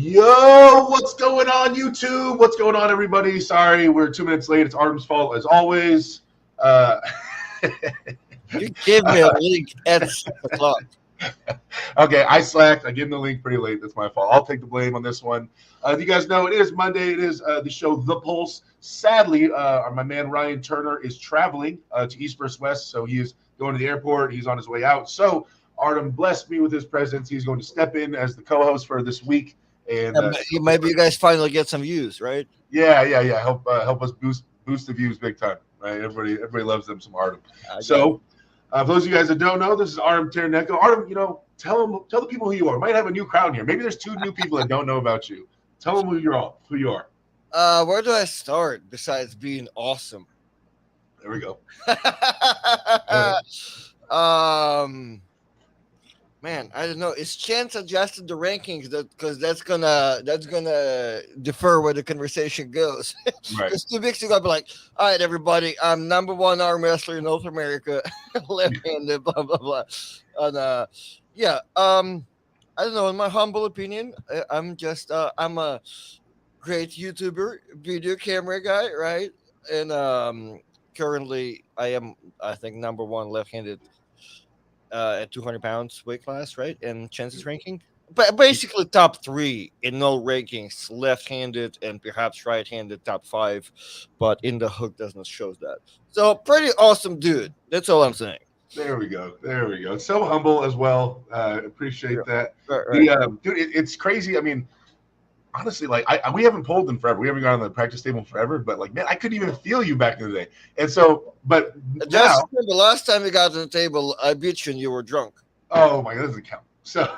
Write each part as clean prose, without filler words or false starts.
Yo, what's going on, YouTube? What's going on, everybody? Sorry, we're 2 minutes late. It's Artem's fault, as always. Uh, You gave me a link at 6 o'clock. okay, I slacked. I gave him the link pretty late. That's my fault. I'll take the blame on this one. You guys know it is Monday. It is the show The Pulse. Sadly, my man Ryan Turner is traveling to East vs. West, so he is going to the airport. He's on his way out. So Artem blessed me with his presence. He's going to step in as the co-host for this week. And Maybe you guys finally get some views, right? Yeah. Help us boost the views big time, right? Everybody loves them some Artem. So, for those of you guys that don't know, this is Artem Taranenko. Artem, tell the people who you are. Might have a new crowd here. Maybe there's 2 new people that don't know about you. Tell them who you are. Where do I start besides being awesome? There we go. Man, I don't know. Is Chance adjusted the rankings because that's gonna defer where the conversation goes. Right. Because 2 weeks ago, I'd be like, "All right, everybody, I'm number 1 arm wrestler in North America, left-handed, blah blah blah." And I don't know. In my humble opinion, I'm a great YouTuber, video camera guy, right? And currently, I think number 1 left-handed. At 200 pounds weight class, right? And Chance's ranking, but basically top 3 in no rankings, left-handed and perhaps right-handed top 5, but in the hook doesn't show that. So pretty awesome dude. That's all I'm saying. There we go. So humble as well. Appreciate that. Right. Dude, it's crazy. I mean, honestly, like we haven't pulled them forever. We haven't gone on the practice table forever. But like, man, I couldn't even feel you back in the day. And so, but just the last time we got to the table, I beat you and you were drunk. Oh my God, that doesn't count. So,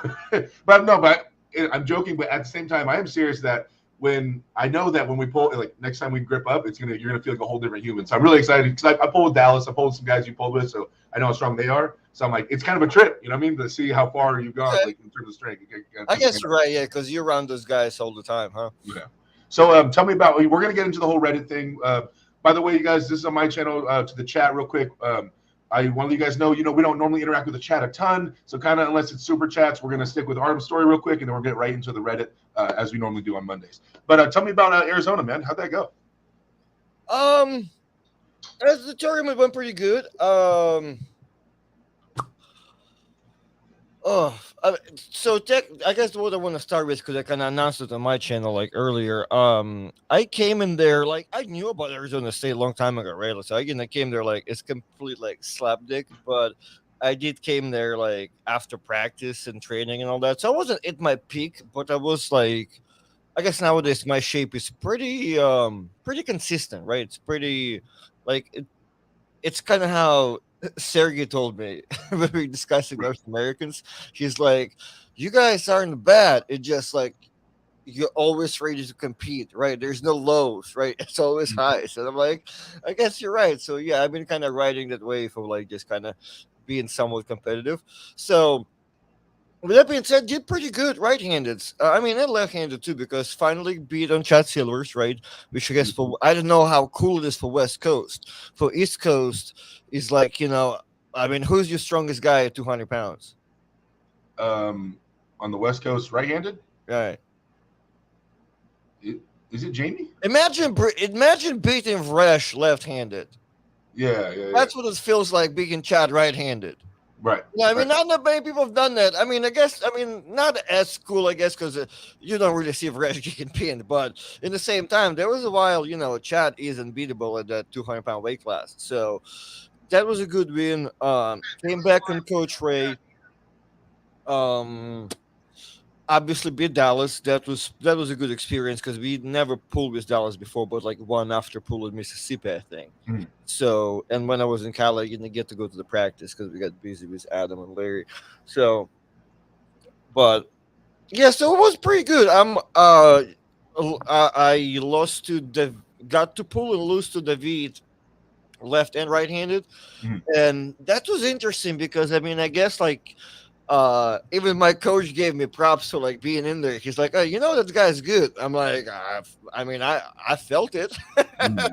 but I'm joking. But at the same time, I am serious that when we pull, like next time we grip up, you're gonna feel like a whole different human. So I'm really excited because I pulled with Dallas. I pulled some guys you pulled with, so I know how strong they are. So I'm like, it's kind of a trip, you know what I mean, to see how far you've gone, like in terms of strength. I guess you're right, yeah, because you're around those guys all the time, huh? Yeah. So tell me about. We're gonna get into the whole Reddit thing. By the way, you guys, this is on my channel. To the chat, real quick. I want to let you guys know, we don't normally interact with the chat a ton. So kind of unless it's super chats, we're going to stick with Artem's story real quick, and then we'll get right into the Reddit as we normally do on Mondays. But tell me about Arizona, man. How'd that go? As the tournament went pretty good. I guess what I want to start with, because I kind of announced it on my channel like earlier. I came in there like I knew about Arizona State a long time ago, right? So I came there like it's complete like slapdick, but I came there like after practice and training and all that. So I wasn't at my peak, but I was like, I guess nowadays my shape is pretty consistent, right? It's pretty like it's kind of how Sergey told me when we were discussing North Americans. He's like, "You guys aren't bad. It's just like you're always ready to compete, right? There's no lows, right? It's always highs." And I'm like, "I guess you're right." So yeah, I've been kind of riding that wave of like just kind of being somewhat competitive. So with that being said, did pretty good right-handed. And left-handed too, because finally beat on Chad Silvers, right? Which I guess I don't know how cool it is for West Coast. For East Coast, is like who's your strongest guy at 200 pounds? On the West Coast, right-handed. Right. Is it Jamie? Imagine beating Vresh left-handed. Yeah. That's what it feels like beating Chad right-handed. Right. Yeah, not that many people have done that. Not as cool, I guess, because you don't really see Vresh getting pinned. But in the same time, there was a while, Chad is unbeatable at that 200-pound weight class. So that was a good win. Came back on Coach Ray. Obviously beat Dallas. That was a good experience because we never pulled with Dallas before, but like one after pull with Mississippi, I think. Mm. So, and when I was in Cali, I didn't get to go to the practice because we got busy with Adam and Larry. So, but yeah, so it was pretty good. I lost to got to pull and lose to David, left and right-handed, and that was interesting because I guess like. Even my coach gave me props for like being in there. He's like, "Oh, you know that guy's good." I'm like, I felt it." Yeah.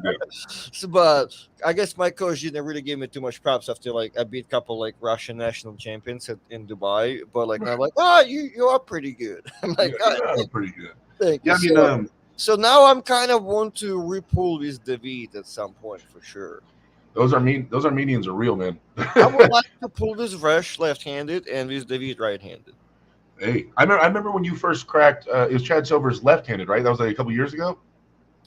So, but I guess my coach didn't really give me too much props after like I beat a couple like Russian national champions in Dubai. But like Right. I'm like, "Oh, you are pretty good." I'm Yeah, like, "Oh, you are pretty good. thank you." Yeah, I mean, So now I'm kind of want to repull this David at some point for sure. those Armenians are real, man. I would like to pull this Resh left-handed and this David right-handed. Hey, I remember when you first cracked. It was Chad Silver's left-handed, right? That was like a couple years ago.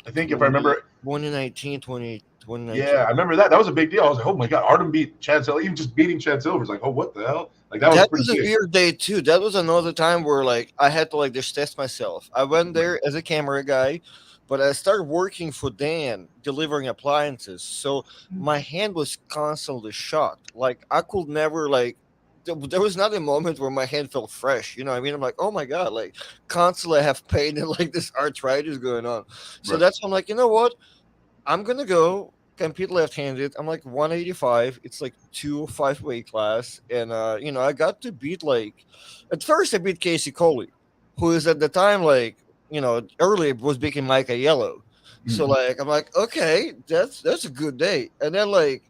I think if I 20, remember. 2019, 2019. Yeah, I remember that. That was a big deal. I was like, oh my god, Artem beat Chad Silver. Even just beating Chad Silver is like, oh, what the hell? Like that was That pretty was a big. weird day too. That was another time where like I had to like just test myself. I went there as a camera guy, but I started working for Dan delivering appliances. So my hand was constantly shot. Like I could never like there was not a moment where my hand felt fresh. You know what I mean? I'm like, oh my god, like constantly I have pain and like this arthritis going on. So Right. that's when I'm like, you know what? I'm gonna go compete left-handed. I'm like 185. It's like 205 weight class, and I got to beat like at first I beat Casey Coley, who is at the time like earlier was beating Micah Yellow. So Mhm. like I'm like okay, that's a good day, and then like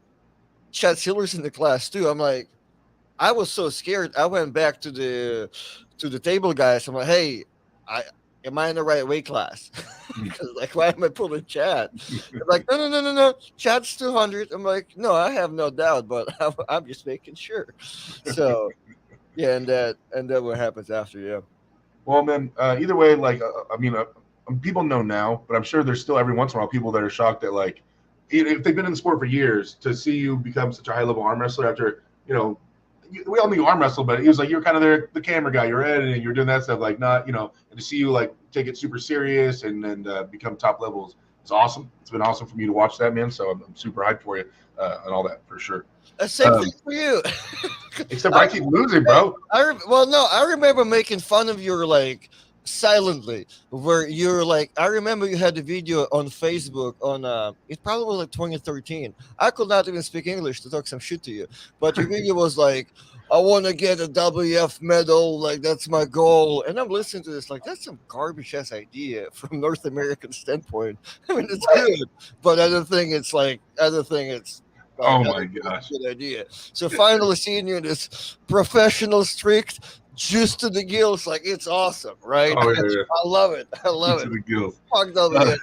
Chad Silver's in the class too. I'm like I was so scared. I went back to the table guys. I'm like, hey, I am I in the right weight class? Mhm. Because like, why am I pulling Chad? They're like, no, no, no, no, no. Chad's 200. I'm like, no, I have no doubt, but I'm just making sure. So yeah, and that what happens after, yeah. Well, man, either way, like, I mean, people know now, but I'm sure there's still every once in a while people that are shocked that, like, if they've been in the sport for years, to see you become such a high level arm wrestler after, we all knew you arm wrestle, but it was like you were kind of the camera guy, you're editing, you're doing that stuff, like, not, and to see you, like, take it super serious and become top levels, it's awesome. It's been awesome for me to watch that, man. So I'm super hyped for you and all that for sure. Same thing Um, for you. except I, I keep losing, bro. well, no, I remember making fun of your like silently, where you're like, I remember you had the video on Facebook on it probably was like 2013. I could not even speak English to talk some shit to you, but your video was like, I want to get a WF medal, like that's my goal. And I'm listening to this, like that's some garbage ass idea from North American standpoint. I mean, it's What? good, but other thing, it's like Oh I don't my think it's gosh. a good idea. So finally seeing you in this professional, strict, juice to the gills, like it's awesome, right? Oh yeah, yeah. I love it. I love Juice it. of the gills. Fuck Uh,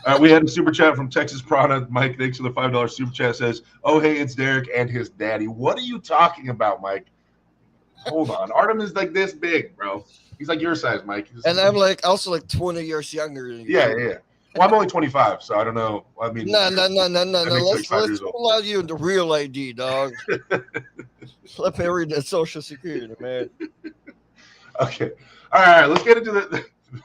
WF. we had a super chat from Texas Prana. Mike, thanks for the $5 super chat. Says, "Oh hey, it's Derek and his daddy." What are you talking about, Mike? Hold on. Artem is like this big, bro. He's like your size, Mike. And I'm like also like 20 years younger than you Yeah, too. yeah, yeah. Well, I'm only 25, so I don't know. I mean, No, no, no, no, no, that no. makes you like Let's 5 years old. pull out you in the real ID, dog. Let me read that social security, man. Okay. All right. Let's get into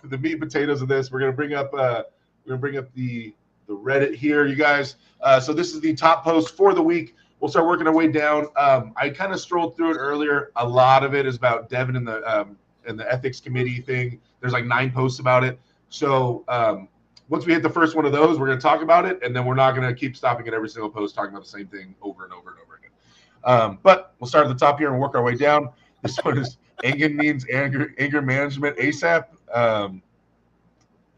the meat and potatoes of this. We're gonna bring up the Reddit here, you guys. So this is the top post for the week. We'll start working our way down. I kind of strolled through it earlier. A lot of it is about Devin and the ethics committee thing. There's like 9 posts about it. So once we hit the first one of those, we're going to talk about it, and then we're not going to keep stopping at every single post talking about the same thing over and over and over again. But we'll start at the top here and work our way down. This one is Engin needs anger management ASAP.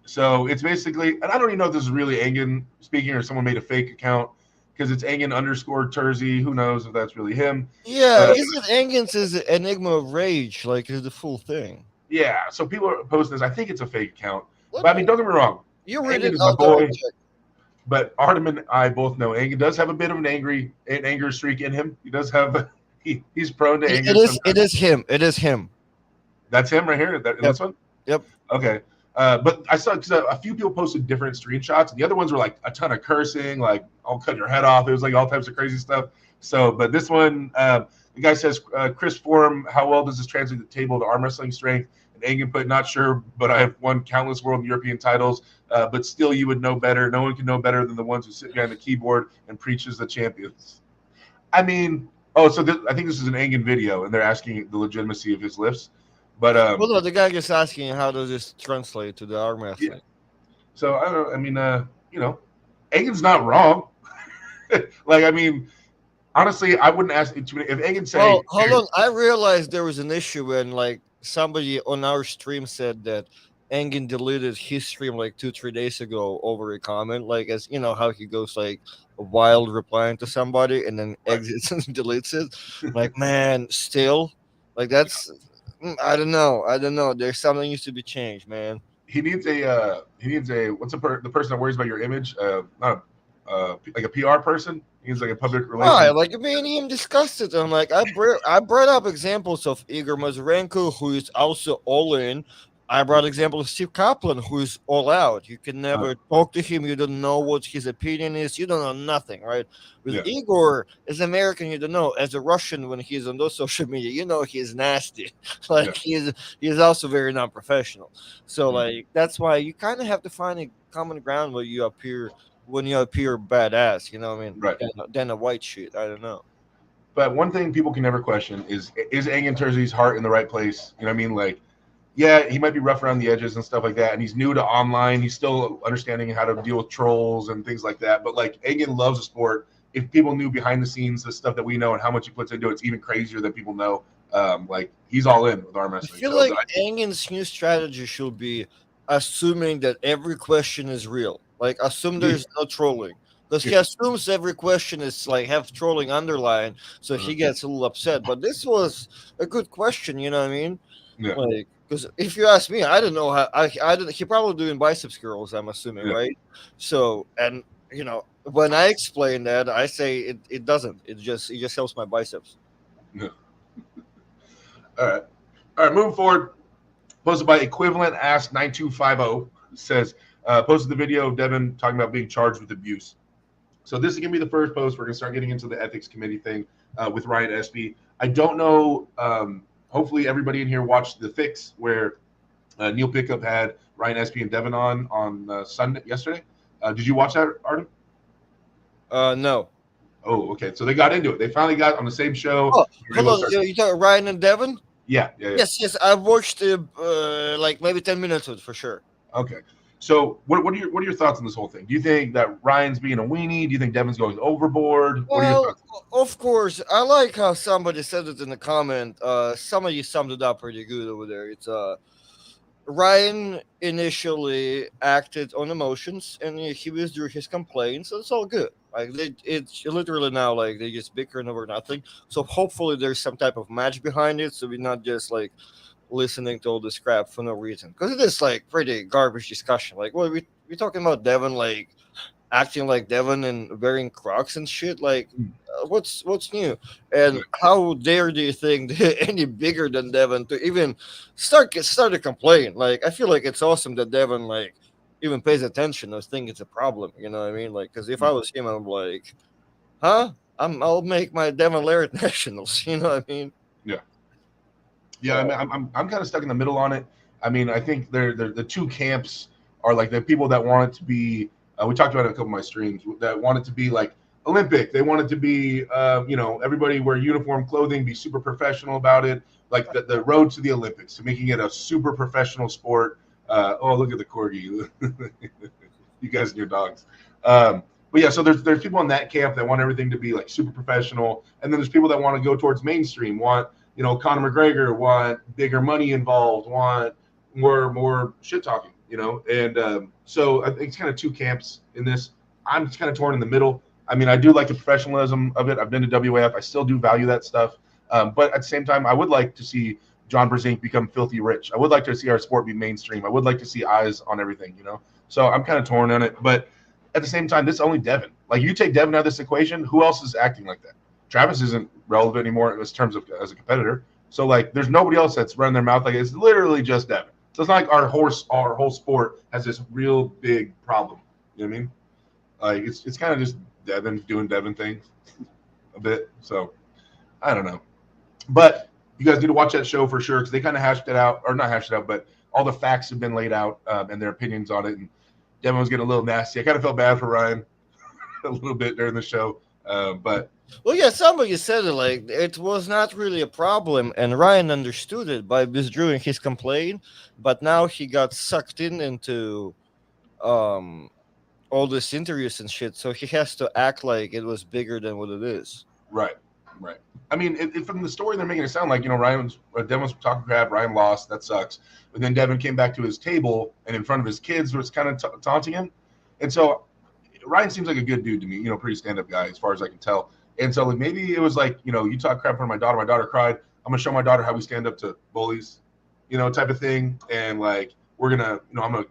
So it's basically, and I don't even know if this is really Engin speaking or someone made a fake account because it's Engin_Terzi. Who knows if that's really him? Yeah, But isn't Engen's is Enigma of Rage like is the full thing? yeah, so people are posting this. I think it's a fake account. Let But I me mean, don't get me wrong. you read Engin it, is my I'll double boy. check. But Artem and I both know Engin does have a bit of an anger streak in him. He does have he's prone to anger It sometimes. is him. It is him. That's him right here. In Yep. this one. Yep. Okay. But I saw because a few people posted different screenshots, and the other ones were like a ton of cursing, like "I'll cut your head off." It was like all types of crazy stuff. So, but this one, the guy says, "Chris Forum, how well does this translate the table to arm wrestling strength?" And Engin put, "Not sure, but I have won countless world and European titles. But still, you would know better. No one can know better than the ones who sit behind the keyboard and preach as the champions." I mean, so I think this is an Engin video, and they're asking the legitimacy of his lifts. But Well, no, the guy just asking how does this translate to the arm yeah. wrestling? So I don't know. I mean, Engin's not wrong. Like, I mean, Honestly, I wouldn't ask too many. If Engin Well, say, hold on. I realized there was an issue when like somebody on our stream said that Engin deleted his stream like 2 3 days ago over a comment. Like as you know how he goes like wild replying to somebody and then right, exits and deletes it. Like man, still like that's I don't know. I don't know. There's something needs to be changed, man. he needs a what's the person that worries about your image? Not like a PR person. He needs like a public Why? relations. Like me and him discussed it. I'm like, I brought up examples of Igor Mazurenko, who is also all in. I brought example of Steve Kaplan, who is all out. You can Uh, never talk to him. You don't know what his opinion is. You don't know nothing, right? With yeah, Igor, as American, you don't know. As a Russian, when he's on those social media, you know he's nasty. yeah. Like he is also very non-professional. So Mm, like that's why you kind of have to find a common ground where you appear when you appear badass, you know what I mean? right. Than a white shit. I don't know. But one thing people can never question is Engin Terzi's heart in the right place? You know what I mean? Like, yeah, he might be rough around the edges and stuff like that, and he's new to online. He's still understanding how to deal with trolls and things like that. But like, Engin loves the sport. If people knew behind the scenes the stuff that we know and how much he puts into it, it's even crazier than people know. Like, he's all in with arm I wrestling. feel So like Engin's new strategy should be assuming that every question is real. Like assume yeah, there's no trolling. Because yeah, he assumes every question is like have trolling underline, so uh, he gets a little upset. But this was a good question, you know what I mean? yeah, Like, because if you ask me, I don't know how I don't. He probably doing biceps curls. I'm assuming, yeah, right? So, and when I explain that, I say it doesn't. It just helps my biceps. yeah. All right. Moving forward. Posted by Equivalent Ask 9250 says posted the video of Devin talking about being charged with abuse. So this is gonna be the first post. We're gonna start getting into the ethics committee thing with Ryan Espy. I don't know. Hopefully everybody in here watched the fix where Neil Pickup had Ryan Espy and Devin on Sunday yesterday. Did you watch that, Artem? No. Oh, okay. So they got into it. They finally got on the same show. Oh, They were hold able to on. start. You talking Ryan and Devin? Yeah, yeah, yeah. Yes, yes. I've watched like maybe 10 minutes of it for sure. Okay. So what are your thoughts on this whole thing? Do you think that Ryan's being a weenie? Do you think Devin's going overboard? What are your Well, thoughts? of course, I like how somebody said it in the comment. Somebody summed it up pretty good over there. It's Ryan initially acted on emotions and he withdrew his complaint, so it's all good. Like it's literally now like they just bickering over nothing. So hopefully there's some type of match behind it, so we're not just like listening to all this crap for no reason. Because it is like pretty garbage discussion. Like, what we talking about Devin like acting like Devin and wearing Crocs and shit. Like, what's new? And how dare do you think they're any bigger than Devin to even start to complain? Like, I feel like it's awesome that Devin like even pays attention or think it's a problem. You know what I mean? Like, because if I was him, I'm like, huh? I'll make my Devin Larrett nationals. You know what I mean? Yeah, yeah. I Uh, mean, I'm kind of stuck in the middle on it. I mean, I think they're the two camps are like the people that want it to be. We talked about it in a couple of my streams that want it to be like Olympic. They want it to be, everybody wear uniform clothing, be super professional about it. Like the road to the Olympics, to making it a super professional sport. Oh, look at the corgi, you guys and your dogs. But yeah, so there's people in that camp that want everything to be like super professional, and then there's people that want to go towards mainstream, want Conor McGregor, want bigger money involved, want more shit talking, and so I think it's kind of two camps in this. I'm kind of torn in the middle. I mean, I do like the professionalism of it. I've been to WAF. I still do value that stuff, but at the same time, I would like to see John Brzezinski become filthy rich. I would like to see our sport be mainstream. I would like to see eyes on everything. So I'm kind of torn on it, but at the same time, this is only Devin. Like, you take Devin out of this equation, who else is acting like that? Travis isn't relevant anymore in terms of as a competitor. So like, there's nobody else that's running their mouth like it. It's literally just Devin. So it's not like our whole sport has this real big problem. You know what I mean? Like, it's kind of just Devin doing Devin things a bit. So I don't know, but you guys need to watch that show for sure because they kind of hashed it out, or not hashed it out, but all the facts have been laid out and their opinions on it. And Devin was getting a little nasty. I kind of felt bad for Ryan a little bit during the show, but well, yeah, somebody said it like it was not really a problem, and Ryan understood it by withdrawing his complaint, but now he got sucked into um all these interviews and shit, so he has to act like it was bigger than what it is. Right. Right. I mean, from the story, they're making it sound like, Devin was talking crap, Ryan lost, that sucks. But then Devin came back to his table and in front of his kids was kind of taunting him. And so Ryan seems like a good dude to me, pretty stand-up guy as far as I can tell. And so like maybe it was like, you talk crap in front of my daughter cried. I'm gonna show my daughter how we stand up to bullies, type of thing. And like we're gonna, I'm gonna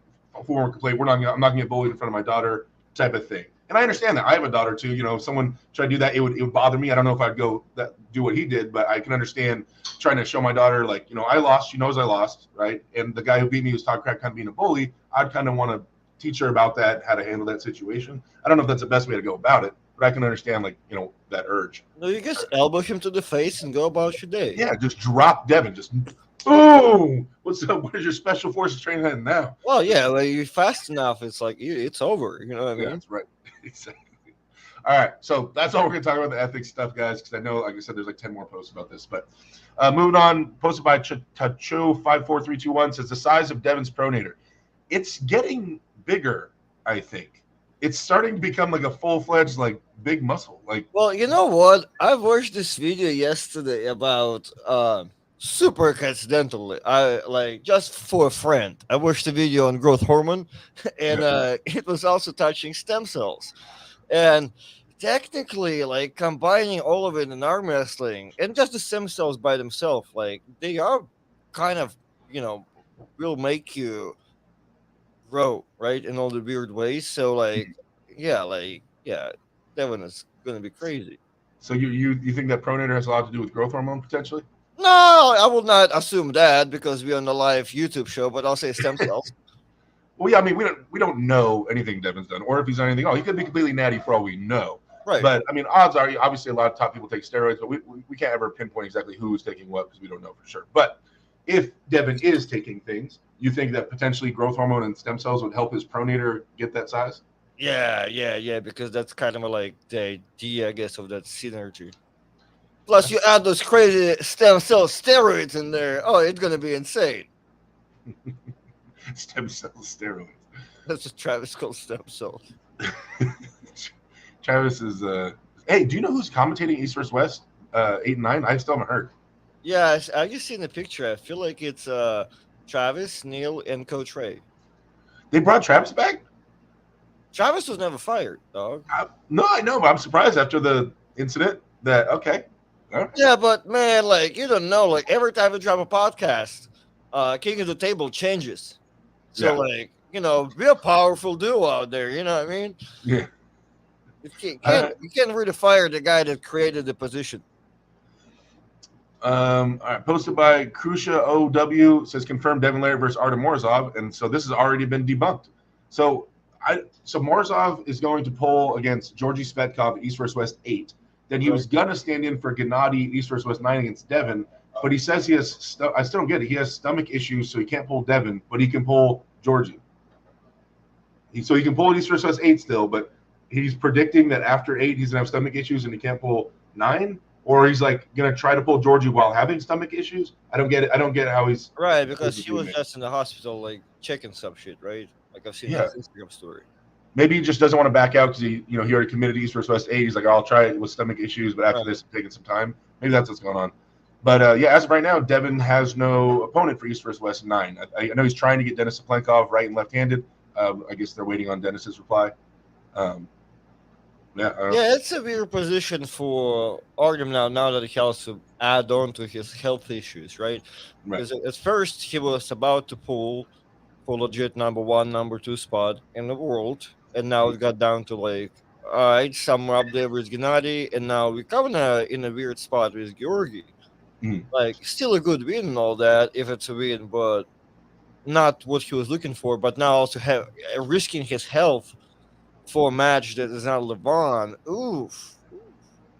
form a complaint. I'm not gonna get bullied in front of my daughter, type of thing. And I understand that. I have a daughter too. If someone tried to do that, it would bother me. I don't know if I'd do what he did, but I can understand trying to show my daughter, like, I lost. She knows I lost, right? And the guy who beat me was talking crap, kind of being a bully. I'd kind of want to teach her about that, how to handle that situation. I don't know if that's the best way to go about it, but I can understand, like, that urge. No, you just elbow him to the face and go about your day. Yeah, just drop Devin. Just boom. What's up? What is your special forces training at now? Well, yeah, like you're fast enough. It's like it's over. You know what I mean? Yeah, that's right. Exactly. All right, so that's all we're going to talk about, the ethics stuff, guys, because I know, like I said, there's like 10 more posts about this. But moving on, posted by Tacho54321, says the size of Devin's pronator. It's getting bigger, I think. It's starting to become like a full-fledged, like, big muscle. Like, well, you know what? I watched this video yesterday about super coincidentally. I like just for a friend. I watched the video on growth hormone, and it was also touching stem cells. And technically, like combining all of it in arm wrestling and just the stem cells by themselves, like they are kind of, will make you grow, right, in all the weird ways. So, like, yeah, that one is going to be crazy. So you think that pronator has a lot to do with growth hormone potentially? No, I will not assume that because we're on the live YouTube show, but I'll say stem cells. Well, yeah, I mean, we don't know anything Devin's done, or if he's done anything. Oh, he could be completely natty for all we know. Right. But I mean, odds are, obviously, a lot of top people take steroids, but we can't ever pinpoint exactly who's taking what because we don't know for sure. But if Devin is taking things, you think that potentially growth hormone and stem cells would help his pronator get that size? Yeah, because that's kind of like the idea, I guess, of that synergy. Plus, you add those crazy stem cell steroids in there. Oh, it's gonna be insane. Stem cell steroids. That's what Travis calls stem cells. Travis is hey, do you know who's commentating East vs. West 8 and 9? I still haven't heard. Yeah, I just seen the picture. I feel like it's Travis, Neil, and Coach Ray. They brought Travis back? Travis was never fired, dog. No, I know, but I'm surprised after the incident that okay. Right. Yeah, but man, like you don't know, like every time we drop a podcast, King of the Table changes. So like, we're a powerful duo out there, you know what I mean? Yeah. You can't really fire the guy that created the position. All right, posted by Krusha OW, says confirmed Devin Larry versus Artem Morozov, and so this has already been debunked. So Morozov is going to poll against Georgi Svetkov East vs. West 8. Then he was gonna stand in for Gennady East vs. West 9 against Devin, but he says he has. I still don't get it. He has stomach issues, so he can't pull Devin, but he can pull Georgi. So he can pull East vs. West 8 still, but he's predicting that after 8 he's gonna have stomach issues and he can't pull 9. Or he's like gonna try to pull Georgie while having stomach issues. I don't get it. I don't get how he's right because he was just in the hospital, like checking some shit, right? Like I've seen his Instagram story. Maybe he just doesn't want to back out because he already committed East vs. West 8. He's like, I'll try it with stomach issues, but after this, I'm taking some time. Maybe that's what's going on. But as of right now, Devin has no opponent for East vs. West 9. I know he's trying to get Denis Saplenkov right and left-handed. I guess they're waiting on Denis's reply. It's a weird position for Artem now that he has to add on to his health issues, right? Because at first he was about to pull for legit number 1, number 2 spot in the world, and now it got down to like, all right, somewhere up there with Gennady, and now we're kind of in a weird spot with Georgi. Like, still a good win and all that, if it's a win, but not what he was looking for. But now also risking his health for a match that is not Levon. Oof.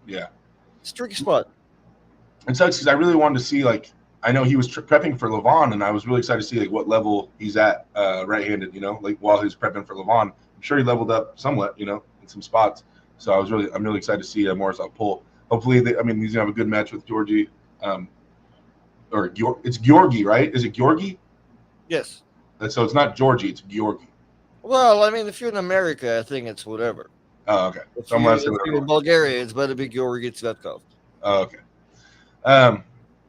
Yeah. It's a tricky spot. It sucks because I really wanted to see, like, I know he was prepping for Levon, and I was really excited to see, like, what level he's at right-handed, like, while he's prepping for Levon. I'm sure he leveled up somewhat, in some spots. So I'm really excited to see Morozov pull. Hopefully, he's going to have a good match with Georgi. It's Georgi, right? Is it Georgi? Yes. So it's not Georgi, it's Georgi. Well, I mean, if you're in America, I think it's whatever. Oh, okay. If So I'm you gonna if say whatever you're you in want. Bulgaria, it's better be Georgi Tsvetkov. Oh, okay. All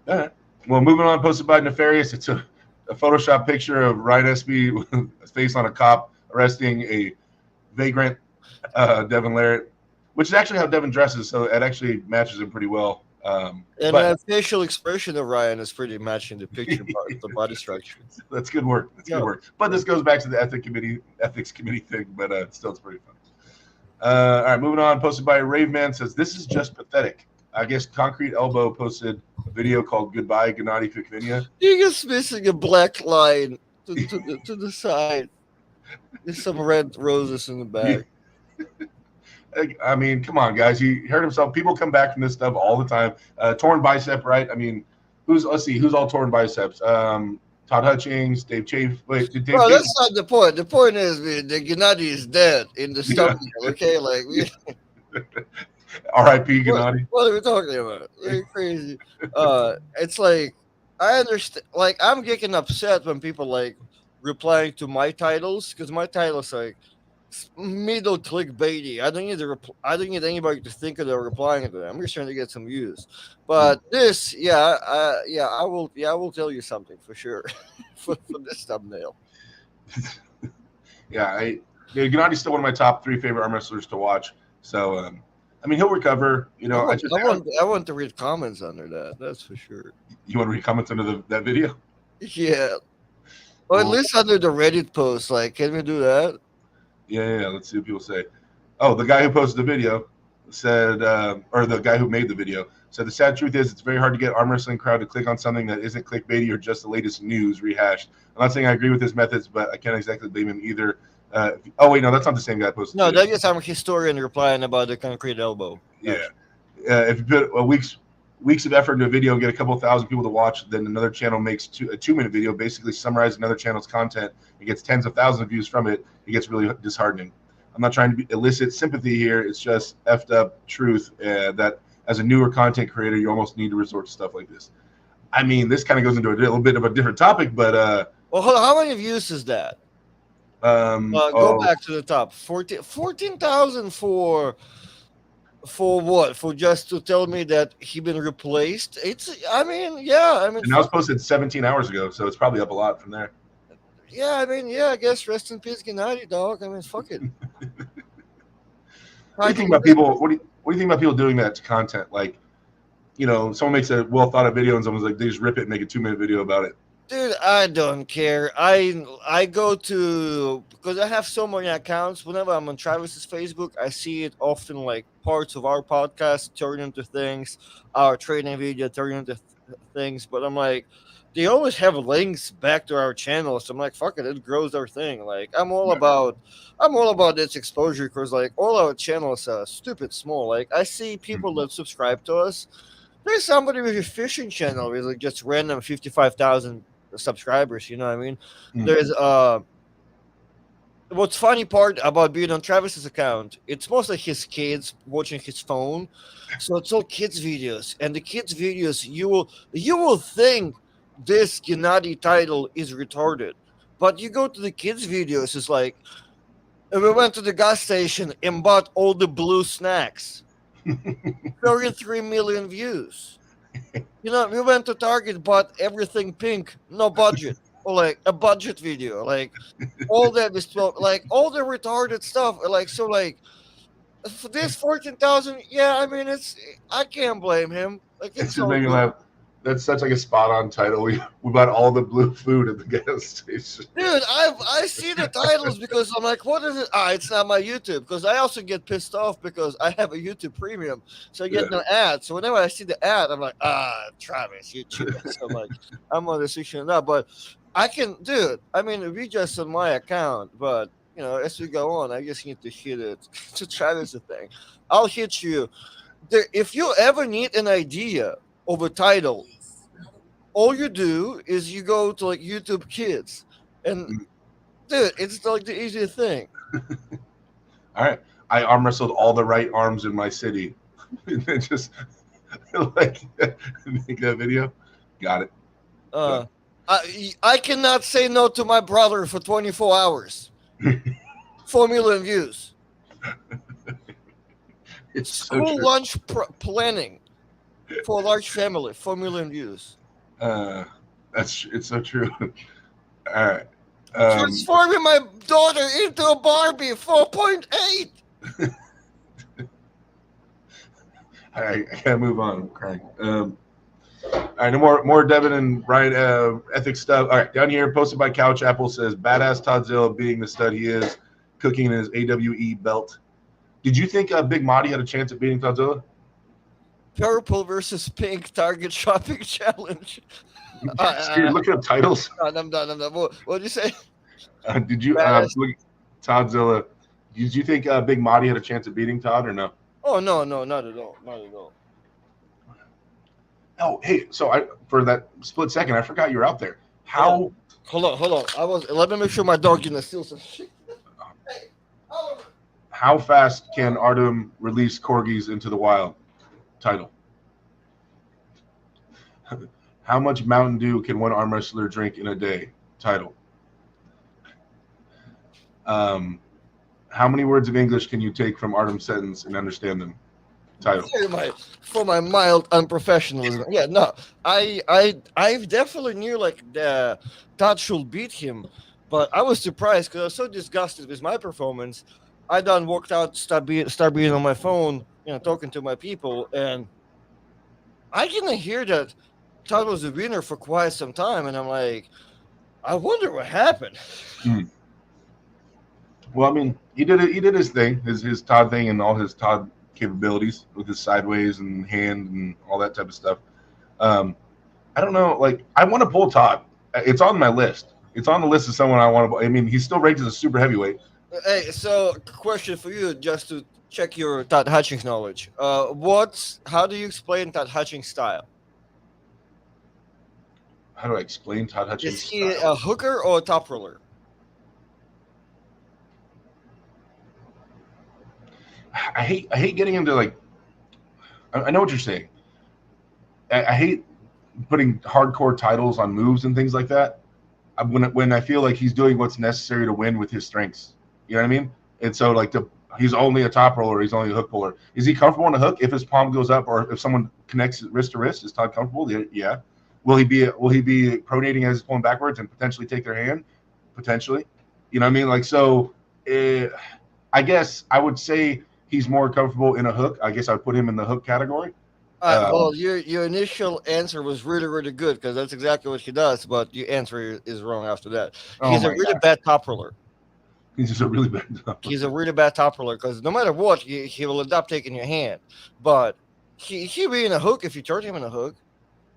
right. Well, moving on. Posted by Nefarious. It's a Photoshop picture of Ryan Espy with his face on a cop arresting a vagrant Devin Larrett, which is actually how Devin dresses. So it actually matches him pretty well. And But the facial expression of Ryan is pretty matching the picture part, the body structure. that's good work. That's good Yeah. work. But this goes back to the ethics committee thing. But still, it's pretty fun. All right, moving on. Posted by Rave Man says this is just pathetic. I guess Concrete Elbow posted a video called "Goodbye, Gennady Fikvinia." You're just missing a black line to the side. There's some red roses in the back. I mean, come on, guys. He hurt himself. People come back from this stuff all the time. Torn bicep, right? I mean, let's see, who's all torn biceps? Todd Hutchings, Dave Chaffey. Wait, did Dave Bro, Chaffey? that's not the point. The point is that Gennady is dead in the thumbnail. Okay, like R.I.P. Gennady. what are we talking about? You're crazy. It's like I understand. Like I'm getting upset when people like replying to my titles because my titles like middle clickbaity. I don't need anybody to think of they're replying to them. I'm just trying to get some views. But this, I will tell you something for sure for this thumbnail. Gennady's still one of my top 3 favorite arm wrestlers to watch. So, I mean, he'll recover. You know, I want to read comments under that. That's for sure. You want to read comments under that video? Yeah. Or at least under the Reddit post. Like, can we do that? Yeah. Let's see what people say. Oh, the guy who posted the video said, or the guy who made the video said, the sad truth is it's very hard to get arm wrestling crowd to click on something that isn't clickbaity or just the latest news rehashed. I'm not saying I agree with his methods, but I can't exactly blame him either. Oh wait, no, that's not the same guy posted. No, that's just I'm a historian replying about the Concrete Elbow. Yeah, if you put weeks of effort into a video and get a couple thousand people to watch, then another channel makes a 2-minute video, basically summarizing another channel's content. It gets tens of thousands of views from it. It gets really disheartening. I'm not trying to elicit sympathy here. It's just effed up truth that as a newer content creator, you almost need to resort to stuff like this. I mean, this kind of goes into a little bit of a different topic, but well, hold on. How many views is that? Go back to the top. 14,000 for what? For just to tell me that he been replaced? I mean, and that was posted 17 hours ago, so it's probably up a lot from there. Yeah, I mean, I guess rest in peace, Gennady, dog. I mean, fuck it. What do you think about people? What do you think about people doing that to content? Like, you know, someone makes a well thought out video and someone's like, they just rip it and make a 2-minute video about it. Dude, I don't care. I go to, because I have so many accounts. Whenever I'm on Travis's Facebook, I see it often like parts of our podcast turn into things, our training video turn into things. But I'm like, they always have links back to our channel. So I'm like, fuck it, it grows our thing. Like I'm all about this exposure because like all our channels are stupid small. Like I see people that subscribe to us. There's somebody with a fishing channel with like just random 55,000 subscribers. You know what I mean? There's what's funny part about being on Travis's account, it's mostly his kids watching his phone. So it's all kids videos. And the kids videos you will think this Gennady title is retarded. But you go to the kids videos, it's like we went to the gas station and bought all the blue snacks. 33 million views. You know, we went to Target, bought everything pink, no budget, or like a budget video, like all that is like all the retarded stuff, like so, like for this 14,000, yeah, I mean, I can't blame him. Like it's just making me laugh. That's such like a spot on title. We bought all the blue food at the gas station. Dude, I see the titles because I'm like, what is it? It's not my YouTube. Because I also get pissed off because I have a YouTube premium. So I get no ad. So whenever I see the ad, I'm like, Travis, YouTube. So I'm like, I'm on this issue now. But I can, dude, I mean, we just on my account. But, you know, as we go on, I just need to hit it to try this thing. I'll hit you. If you ever need an idea of a title, all you do is you go to like YouTube Kids, and dude, it's like the easiest thing. All right, I arm wrestled all the right arms in my city, and then just like make that video. Got it. I cannot say no to my brother for 24 hours. 4 million views. It's so School true. lunch planning for a large family, 4 million views. It's so true. All right. Transforming my daughter into a Barbie, 4.8. I gotta move on. I'm crying. All right, no more Devin and Ryan ethics stuff. All right, down here, posted by Couch Apple says, "Badass Toddzilla being the stud he is, cooking in his AWE belt." Did you think Big Maddy had a chance at beating Toddzilla? Purple versus pink target shopping challenge. You're looking up titles. I'm done. What did you say? Did you look Toddzilla? Did you think Big Maddy had a chance at beating Todd or no? Oh no, not at all. Oh, hey, so for that split second, I forgot you were out there. How? Hold on. Let me make sure my dog didn't steal some shit. How fast can Artem release corgis into the wild? Title. How much Mountain Dew can one arm wrestler drink in a day? Title. How many words of English can you take from Artem's sentence and understand them? Title. For my mild unprofessionalism. Yeah, no. I definitely knew like Todd should beat him, but I was surprised because I was so disgusted with my performance. I done worked out, start being on my phone, talking to my people, and I didn't hear that Todd was a winner for quite some time, and I'm like, I wonder what happened. Well, I mean, he did his thing, his Todd thing, and all his Todd capabilities with his sideways and hand and all that type of stuff. I don't know. Like, I want to pull Todd. It's on my list. It's on the list of someone I want to. I mean, he's still ranked as a super heavyweight. Hey, so question for you, just to check your Todd Hutchings knowledge. How do you explain Todd Hutchings' style? How do I explain Todd Hutchings' Is he style? a hooker or a top roller? I hate getting into like. I know what you're saying. I hate putting hardcore titles on moves and things like that. When I feel like he's doing what's necessary to win with his strengths, you know what I mean. And so like he's only a top roller, he's only a hook puller. Is he comfortable on a hook if his palm goes up or if someone connects wrist to wrist? Is Todd comfortable? Yeah. Will he be pronating as he's pulling backwards and potentially take their hand? Potentially, you know what I mean. Like so, I guess I would say he's more comfortable in a hook. I guess I'd put him in the hook category. Well, your initial answer was really, really good because that's exactly what he does. But your answer is wrong after that. He's a really bad top roller. He's just a really bad top roller. He's a really bad top roller because no matter what, he will end up taking your hand. But he be in a hook if you turn him in a hook.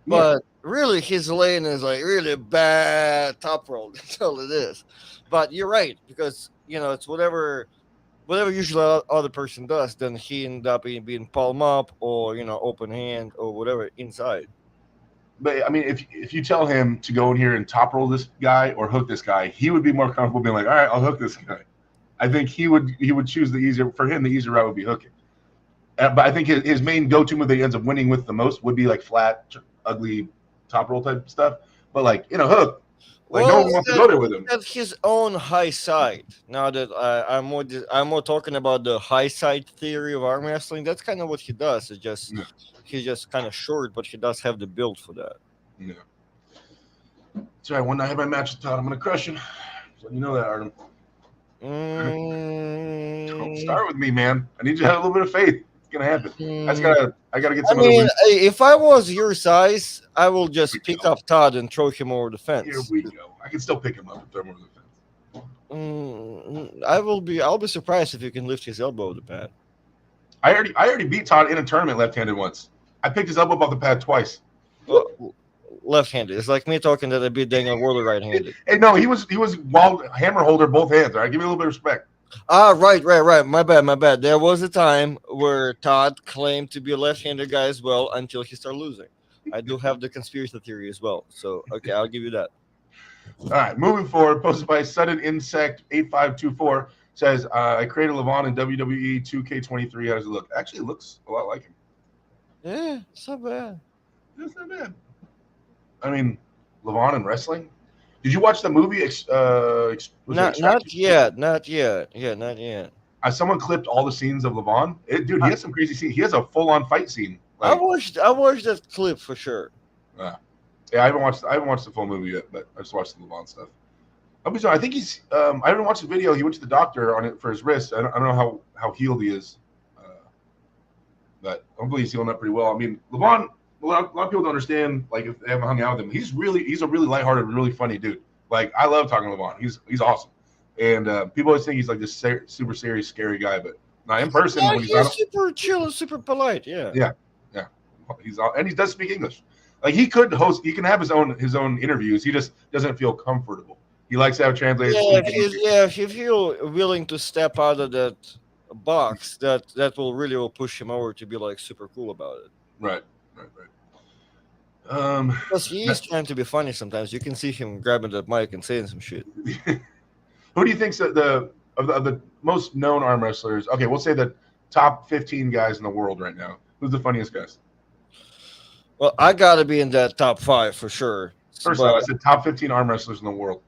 But really, his lane is like really bad top roll. That's all it is. But you're right because it's whatever usually other person does, then he end up being palm up or open hand or whatever inside. But I mean, if you tell him to go in here and top roll this guy or hook this guy, he would be more comfortable being like, all right, I'll hook this guy. I think he would choose the easier route would be hooking. But I think his main go-to move that he ends up winning with the most would be like flat, ugly top roll type stuff. But like in a hook, like no one wants to go there with him. That's his own high side. Now that I'm more talking about the high side theory of arm wrestling. That's kind of what he does. It's just he's just kind of short, but he does have the build for that. Yeah. That's right. When I have my match with Todd, I'm gonna crush him. So you know that, Artem. Don't start with me, man. I need you to have a little bit of faith. It's gonna happen. I gotta get some. If I was your size, I will just pick up Todd and throw him over the fence. Here we go. I can still pick him up and throw him over the fence. I'll be surprised if you can lift his elbow over the pad. I already beat Todd in a tournament left-handed once. I picked his elbow up off the pad twice. Left-handed. It's like me talking that I beat Daniel Worley right-handed. Hey, no, he was wild hammer holder both hands. All right, give me a little bit of respect. Right. My bad. There was a time where Todd claimed to be a left-handed guy as well until he started losing. I do have the conspiracy theory as well. So, okay, I'll give you that. All right, moving forward, posted by Sudden Insect 8524 says, I created Levon in WWE 2K23. How does it look? Actually, it looks a lot like him. Yeah, it's not bad. It's not bad. I mean, Levon in wrestling? Did you watch the movie? Not yet. Yeah, not yet. someone clipped all the scenes of Levon. Dude, he has some crazy scenes. He has a full-on fight scene. I watched that clip for sure. Yeah, I haven't watched the full movie yet, but I just watched the Levon stuff. I think he's. I haven't watched the video. He went to the doctor on it for his wrist. I don't know how healed he is, but hopefully he's healing up pretty well. I mean, Levon. A lot of people don't understand. Like, if they haven't hung out with him, he's a really lighthearted, really funny dude. Like, I love talking to Levon. He's awesome, and people always think he's like this super serious, scary guy, but not in person. Yeah, he's super chill and super polite. Yeah. And he does speak English. Like, he could host. He can have his own interviews. He just doesn't feel comfortable. He likes to have translators. If you feel willing to step out of that box, that will push him over to be like super cool about it. Right. Because he is trying to be funny sometimes. You can see him grabbing the mic and saying some shit. Who do you think's of the most known arm wrestlers? Okay, we'll say the top 15 guys in the world right now. Who's the funniest guys? Well, I gotta be in that top 5 for sure. First off, I said top 15 arm wrestlers in the world.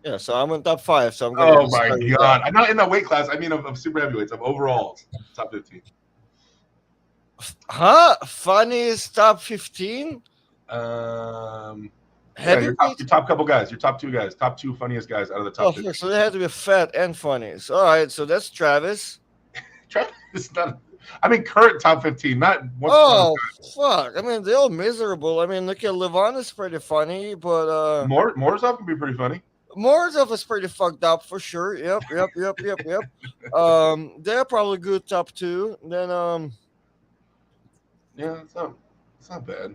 Yeah, so I'm in top 5. So I'm going. Oh my god! I'm not in that weight class. I mean, of super heavyweights, of overall top 15. Huh? Funniest top 15? Your top couple guys, your top 2 guys, top 2 funniest guys out of the top 15. So they had to be fat and funny. So, all right, so that's Travis. Travis is not. I mean, current top 15, not. Fuck! I mean, they're all miserable. I mean, look at Levon is pretty funny, but Morozov can be pretty funny. Morozov is pretty fucked up for sure. Yep. They're probably good top 2. Then yeah, it's not bad.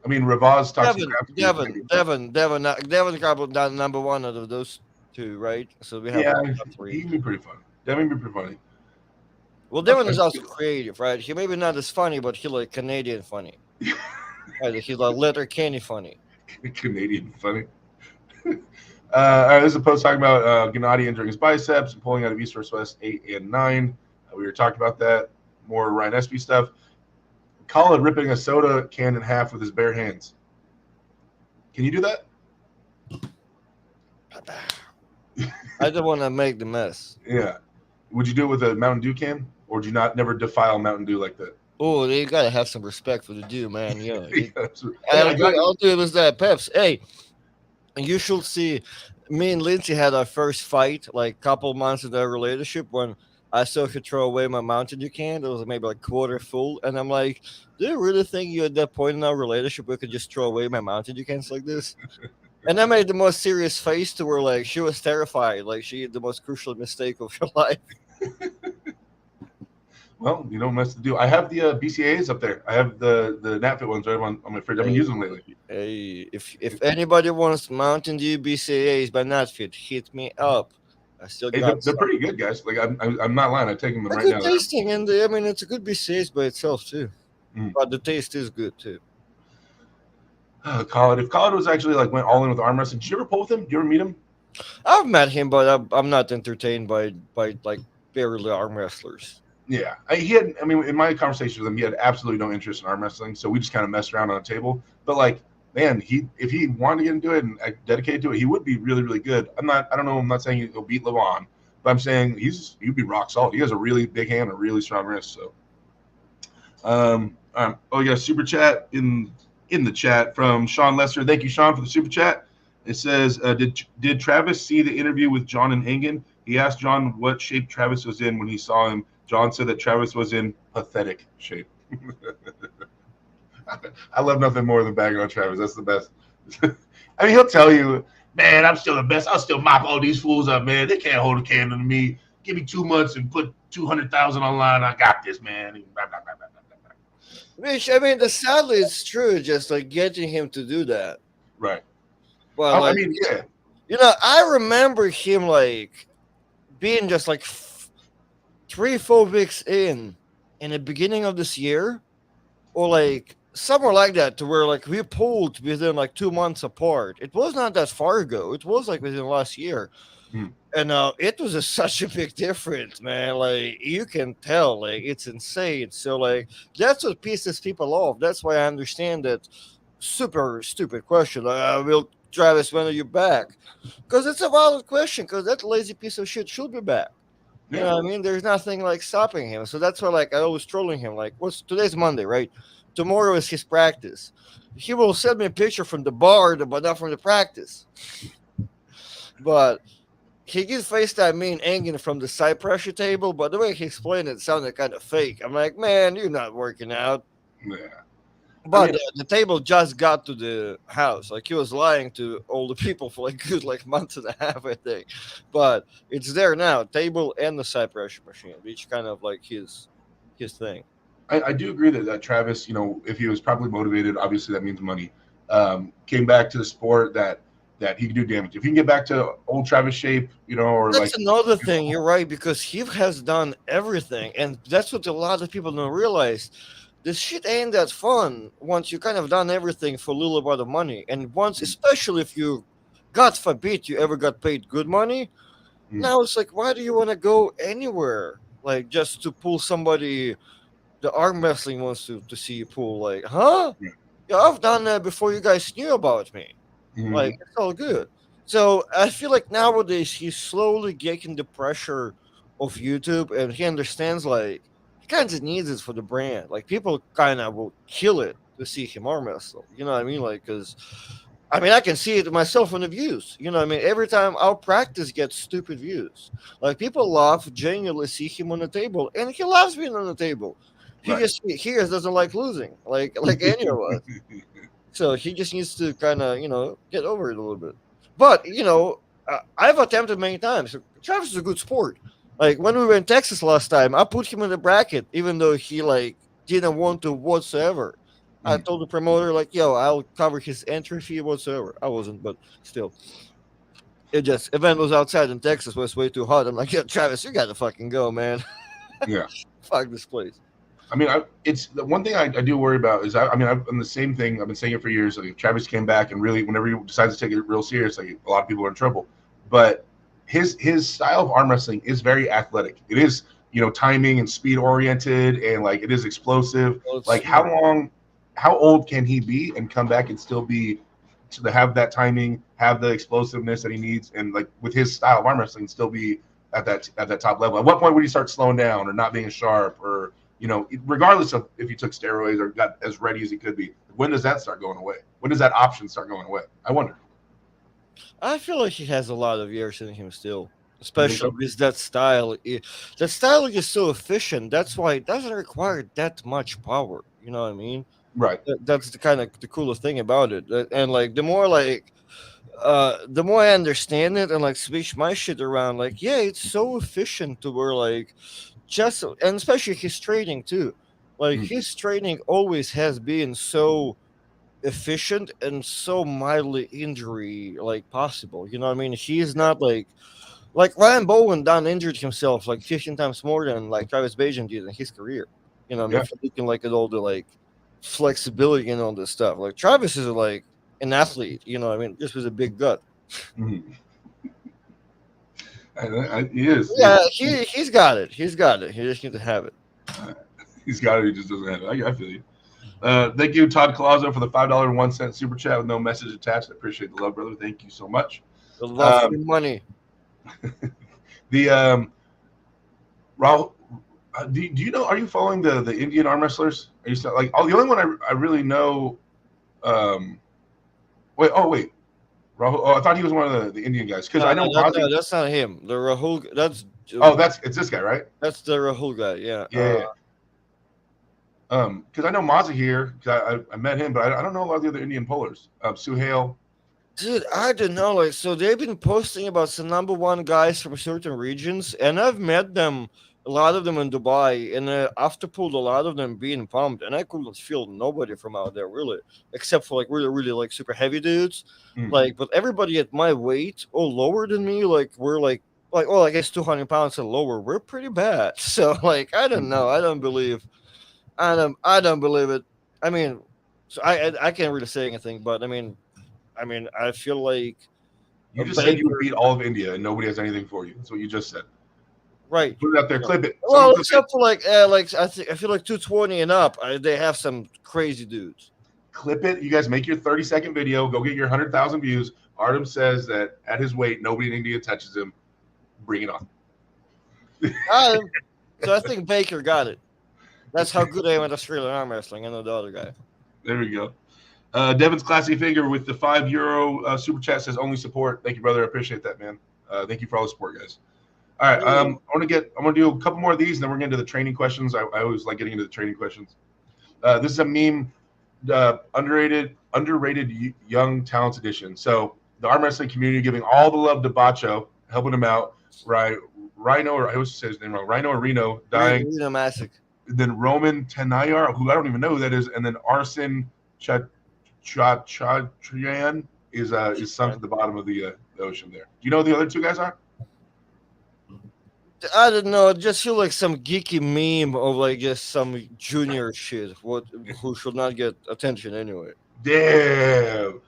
I mean, Ravaz talks Devin probably not number 1 out of those 2, right? So we have top 3. He can be pretty funny. Devin can be pretty funny. Well, Devin is also creative, right? He maybe not as funny, but he like Canadian funny. Right? He's like letter candy funny. Canadian funny. All right, this is a post talking about Gennady injuring his biceps and pulling out of East vs. West 8 and 9. We were talking about that. More Ryan Espy stuff. Colin ripping a soda can in half with his bare hands. Can you do that? I don't want to make the mess. Yeah. Would you do it with a Mountain Dew can? Or would you never defile Mountain Dew like that? Oh, they got to have some respect for the Dew, man. Yeah. I'll do it with that Peps. Hey, you should see, me and Lindsay had our first fight like a couple months into our relationship when I saw her throw away my Mountain Dew can. It was maybe like quarter full. And I'm like, do you really think you at that point in our relationship we could just throw away my Mountain Dew cans like this? And I made the most serious face to her, like she was terrified, like she did the most crucial mistake of her life. Well, you don't mess to do. I have the BCAAs up there. I have the NatFit ones right on my fridge. I've been using them lately. Hey, if anybody wants Mountain Dew BCAAs by NatFit, hit me up. I still got. They're pretty good, guys. Like I'm not lying. I'm taking them right now. Good tasting, and I mean it's a good BCAAs by itself too. But the taste is good too. Colin, if Colin was actually like went all in with arm wrestling, did you ever pull with him? Did you ever meet him? I've met him, but I'm not entertained by like barely arm wrestlers. Yeah, in my conversation with him, he had absolutely no interest in arm wrestling, so we just kind of messed around on a table. But like, man, if he wanted to get into it and dedicate to it, he would be really, really good. I'm not saying he'll beat Levon, but I'm saying he'd be rock solid. He has a really big hand, a really strong wrist. So, we got a super chat in the chat from Sean Lester. Thank you, Sean, for the super chat. It says, did Travis see the interview with John and Engin? He asked John what shape Travis was in when he saw him. John said that Travis was in pathetic shape. I love nothing more than bagging on Travis. That's the best. I mean, he'll tell you, man, I'm still the best. I'll still mop all these fools up, man. They can't hold a candle to me. Give me 2 months and put 200,000 online. I got this, man. Which, I mean, sadly, it's true. Just like getting him to do that. Right. Well, I mean, yeah. You know, I remember him like being just like 3-4 weeks in the beginning of this year, or like somewhere like that, to where like we pulled within like 2 months apart. It was not that far ago. It was like within the last year. And it was such a big difference, man. Like you can tell, like it's insane. So like that's what pisses people off. That's why I understand that super stupid question. Will Travis, when are you back? Because it's a valid question. Because that lazy piece of shit should be back. You know Yeah. what I mean? There's nothing like stopping him. So that's why like I always trolling him. Like, what's today's Monday, right? Tomorrow is his practice. He will send me a picture from the bar, but not from the practice. But he did FaceTime me and Engin from the side pressure table, but the way he explained it sounded kind of fake. I'm like, man, you're not working out. Yeah. I But mean, the table just got to the house. Like he was lying to all the people for like good like month and a half, I think. But it's there now, table and the side pressure machine, each kind of like his thing. I do agree that Travis, if he was properly motivated, obviously that means money. Came back to the sport that he can do damage. If he can get back to old Travis shape, or That's like, another thing. You're right because he has done everything, and that's what a lot of people don't realize. This shit ain't that fun once you kind of done everything for a little bit of money, and once, especially if you, God forbid, you ever got paid good money. mm, Now it's like, why do you want to go anywhere? Like just to pull somebody the arm wrestling wants to see you pull. Like, huh? yeah. Yeah, I've done that before you guys knew about me. Like, Mhm. it's all good. So I feel like nowadays he's slowly getting the pressure of YouTube, and he understands like he kind of needs it for the brand. Like people kind of will kill it to see him arm wrestle. You know what I mean? Like, because I mean, I can see it myself in the views. You know what I mean? Every time our practice gets stupid views. Like people love genuinely see him on the table, and he loves being on the table. Right. He just doesn't like losing, like any of us. So he just needs to kind of get over it a little bit. But I've attempted many times. Travis is a good sport. Like when we were in Texas last time, I put him in the bracket, even though he like didn't want to whatsoever. I Mm. told the promoter like, "Yo, I'll cover his entry fee whatsoever." I wasn't, but still, it just event was outside in Texas, was way too hot. I'm like, "Yo, Travis, you gotta fucking go, man. Yeah. Fuck this place." I mean, it's the one thing I do worry about is I'm the same thing. I've been saying it for years. Like if Travis came back and really, whenever he decides to take it real serious, like a lot of people are in trouble. But his style of arm wrestling is very athletic. It is timing and speed oriented, and like it is explosive. Well, it's Like smart. how old can he be and come back and still be to have that timing, have the explosiveness that he needs, and like with his style of arm wrestling, still be at that top level. At what point would he start slowing down or not being sharp or regardless of if he took steroids or got as ready as he could be, when does that start going away? When does that option start going away? I wonder. I feel like he has a lot of years in him still, You think especially so? with that style. That style is so efficient. That's why it doesn't require that much power. You know what I mean? Right. That's the kind of the coolest thing about it. And like the more I understand it and like switch my shit around, like yeah, it's so efficient to where like just and especially his training too. Like Mm. his training always has been so efficient and so mildly injury like possible. You know what I mean? He's Yeah. not like Ryan Bowen done injured himself like 15 times more than like Travis Bajan did in his career. You know what I mean? Yeah. If you're looking like at all the like flexibility and all this stuff. Like Travis is like an athlete, you know what I mean? Just with a big gut. Mm. He is. Yeah, he's got it. He's got it. He just needs to have it. He's got it. He just doesn't have it. I feel you. Thank you, Todd Colazo, for the $5.01 super chat with no message attached. I appreciate the love, brother. Thank you so much. The love for the money. The Raul, do you know? Are you following the Indian arm wrestlers? Are you like the only one I really know? Um, wait, Rahul. Oh, I thought he was one of the Indian guys because No, I no, know Mozzie. that's not him. The Rahul. Oh, it's this guy, right? That's the Rahul guy. Yeah. Yeah. Because I know Mozzie here. Cause I met him, but I don't know a lot of the other Indian pullers. Suhail. Dude, I don't know. Like, so they've been posting about some number one guys from certain regions, and I've met them, a lot of them in Dubai, and after pulled a lot of them being pumped, and I couldn't feel nobody from out there really, except for like really, really like super heavy dudes. Mm. Like, but everybody at my weight or lower than me, like we're like well, I guess 200 pounds and lower, we're pretty bad. So like, I don't know. I don't believe it. I mean, so I can't really say anything, but I mean, I feel like You a just said you would Baker, beat all of India and nobody has anything for you. That's what you just said. right? Put it out there. Yeah. Clip it. Someone Well, clip it. except for like I feel like 220 and up, they have some crazy dudes. clip it. You guys make your 30-second video. Go get your 100,000 views. Artem says that at his weight, nobody in India touches him. Bring it on. So I think Baker got it. That's how good I am at Australian arm wrestling. I know the other guy. There we go. Devin's classy figure with the €5 super chat says only support. Thank you, brother. I appreciate that, man. Thank you for all the support, guys. All right, I'm gonna do a couple more of these, and then we're getting into the training questions. I always like getting into the training questions. This is a meme, underrated young talents edition. So the arm wrestling community giving all the love to Bacho, helping him out. Right, Rhino, or I always say his name wrong. Rhino or Reno dying. Reno Masick. Then Roman Tenayar, who I don't even know who that is, and then Arsen Chatrian is sunk at the bottom of the ocean there. Do you know who the other two guys are? I don't know. It just feel like some geeky meme of like just some junior shit. Who should not get attention anyway. Damn.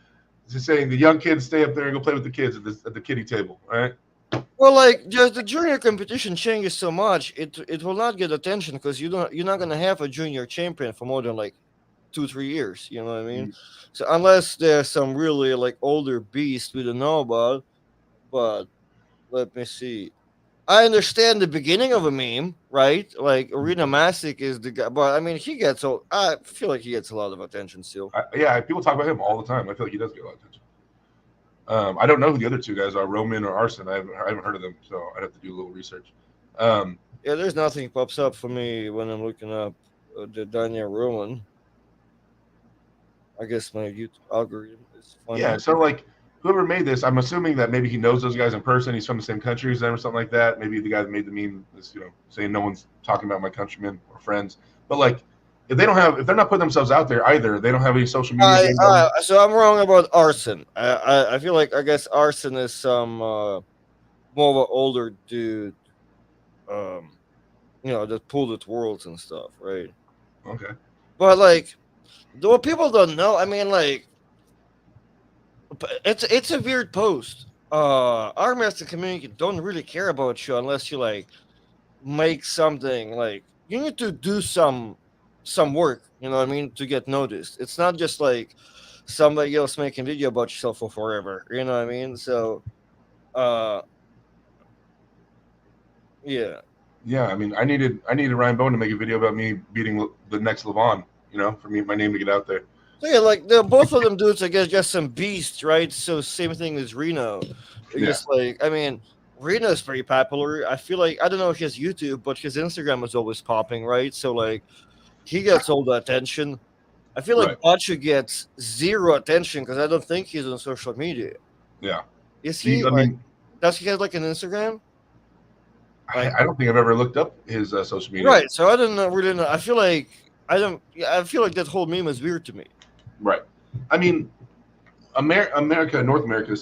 Just saying the young kids stay up there and go play with the kids at the kiddie table, right? Well, like just the junior competition changes so much, it will not get attention because you're not gonna have a junior champion for more than like 2-3 years. You know what I mean? So unless there's some really like older beast we don't know about, but let me see. I understand the beginning of a meme, right? Like Arena Masick is the guy, but I mean he gets. I feel like he gets a lot of attention still. Yeah, people talk about him all the time. I feel like he does get a lot of attention. I don't know who the other two guys are, Roman or Arsen. I haven't heard of them, so I'd have to do a little research. Yeah, there's nothing pops up for me when I'm looking up the Daniel Roman. I guess my YouTube algorithm is funny. Yeah, so like whoever made this, I'm assuming that maybe he knows those guys in person. He's from the same country as them or something like that. Maybe the guy that made the meme is, saying no one's talking about my countrymen or friends. But like, if they're not putting themselves out there either, they don't have any social media. So I'm wrong about Arsen. I feel like I guess Arsen is some more of an older dude, that pulled at worlds and stuff, right? Okay. But like, what people don't know, I mean, like, it's a weird post. Our master community don't really care about you unless you like make something. Like you need to do some work, you know what I mean, to get noticed. It's not just like somebody else making video about yourself for forever, you know what I mean? So yeah. I mean, I needed Ryan Bowen to make a video about me beating the next Levon, for my name to get out there. So yeah, like both of them dudes, I guess, just some beasts, right? So same thing as Reno. Just like, I mean, Reno's pretty popular. I feel like, I don't know his YouTube, but his Instagram is always popping, right? So like he gets all the attention. I feel like Bacho gets zero attention because I don't think he's on social media. Yeah. Is he? Does he have like an Instagram? I don't think I've ever looked up his social media. Right. So I don't really know. I feel like that whole meme is weird to me. Right. I mean, America, North America,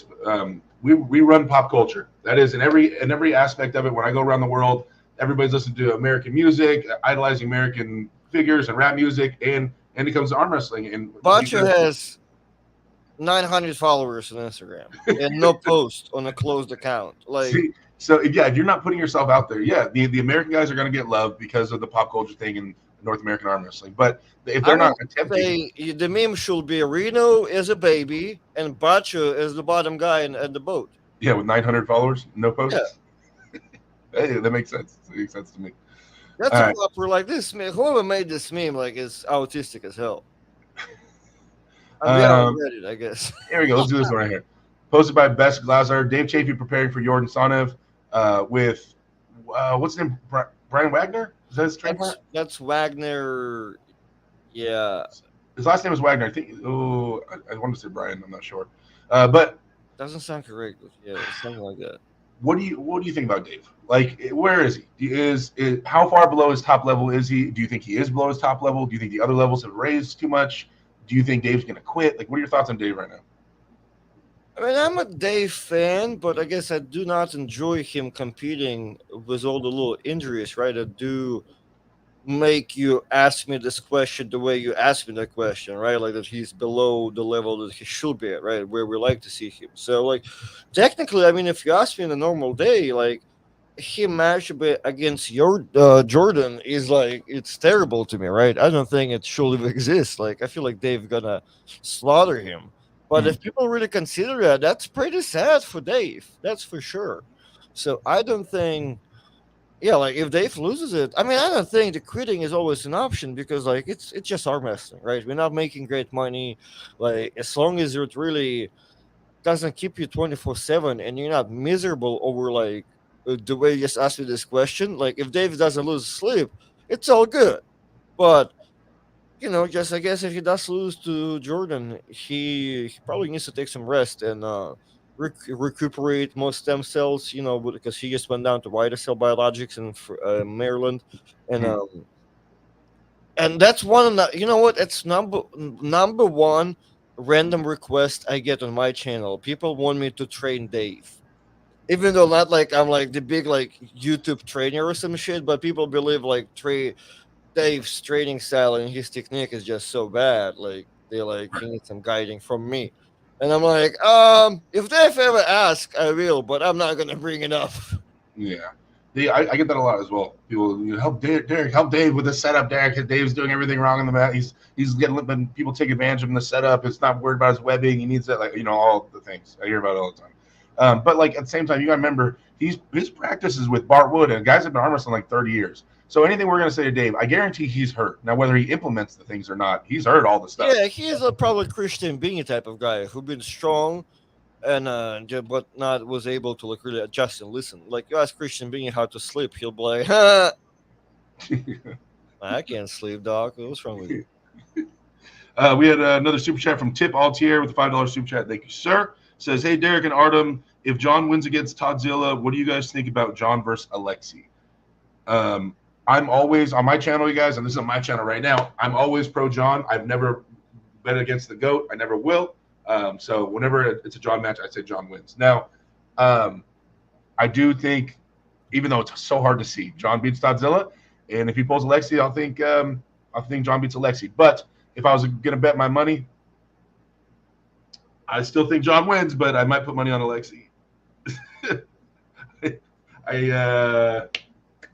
we run pop culture. That is in every aspect of it. When I go around the world, everybody's listening to American music, idolizing American figures and rap music, and it comes to arm wrestling. And Bacho has 900 followers on Instagram and no post on a closed account. Like, so if you're not putting yourself out there, the American guys are going to get love because of the pop culture thing and North American arm wrestling. But if they're not attempting, the meme should be Reno is a baby and Bacho is the bottom guy at the boat. Yeah, with 900 followers, no posts. Yeah. Hey, that makes sense. It makes sense to me. That's a proper like this meme. Whoever made this meme is autistic as hell. I read it, I guess. Here we go. Let's do this one right here. Posted by Best Glazar. Dave Chaffey preparing for Jordan Sonev with what's his name? Brian Wagner? Is that his trademark? That's Wagner. Yeah. His last name is Wagner. I think. Oh, I wanted to say Brian. I'm not sure. But doesn't sound correct. Yeah, something like that. What do you think about Dave? Like, where is he? Is how far below his top level is he? Do you think he is below his top level? Do you think the other levels have raised too much? Do you think Dave's going to quit? Like, what are your thoughts on Dave right now? I mean, I'm a Dave fan, but I guess I do not enjoy him competing with all the little injuries, right? That do make you ask me this question the way you asked me that question, right? Like that he's below the level that he should be at, right? Where we like to see him. So, like, technically, I mean, if you ask me in a normal day, like, he matched against your Jordan is like it's terrible to me, right? I don't think it should even exist. Like I feel like Dave gonna slaughter him. But Mhm. if people really consider that, that's pretty sad for Dave. That's for sure. So I don't think, yeah, like if Dave loses it, I mean, I don't think the quitting is always an option because like it's just arm wrestling, right? We're not making great money. Like as long as it really doesn't keep you 24/7 and you're not miserable over like the way you just asked me this question. Like if Dave doesn't lose sleep, it's all good. But just I guess if he does lose to Jordan, he probably needs to take some rest and recuperate more stem cells. Because he just went down to White Cell Biologics in Maryland, and Mhm. um, and that's one of the, you know what? It's number one random request I get on my channel. People want me to train Dave, even though not like I'm like the big like YouTube trainer or some shit, but people believe like Dave's training style and his technique is just so bad. Like they like he needs some guiding from me. And I'm like, if Dave ever asks, I will, but I'm not gonna bring it up. Yeah. I get that a lot as well. People, help Derek, help Dave with the setup, Derek, because Dave's doing everything wrong in the mat. He's getting when people take advantage of him in the setup. It's not worried about his webbing. He needs that, like all the things I hear about it all the time. But like at the same time, you gotta remember his practices with Bart Wood and guys have been arm wrestling like 30 years. So anything we're gonna say to Dave, I guarantee he's hurt. Now whether he implements the things or not, he's heard all the stuff. Yeah, he's a probably Christian Beanie type of guy who been strong and but not was able to like really adjust and listen. Like you ask Christian Beanie how to sleep, he'll be like, I can't sleep, dog. What's wrong with you? We had another super chat from Tip Altier with a $5 super chat. Thank you, sir. Says, hey, Derek and Artem, if John wins against Toddzilla, what do you guys think about John versus Alexi? I'm always on my channel, you guys, and this is on my channel right now. I'm always pro John. I've never bet against the GOAT. I never will. So whenever it's a John match, I say John wins. Now, I do think, even though it's so hard to see, John beats Toddzilla, and if he pulls Alexi, I'll think John beats Alexi. But if I was going to bet my money, I still think John wins, but I might put money on Alexi.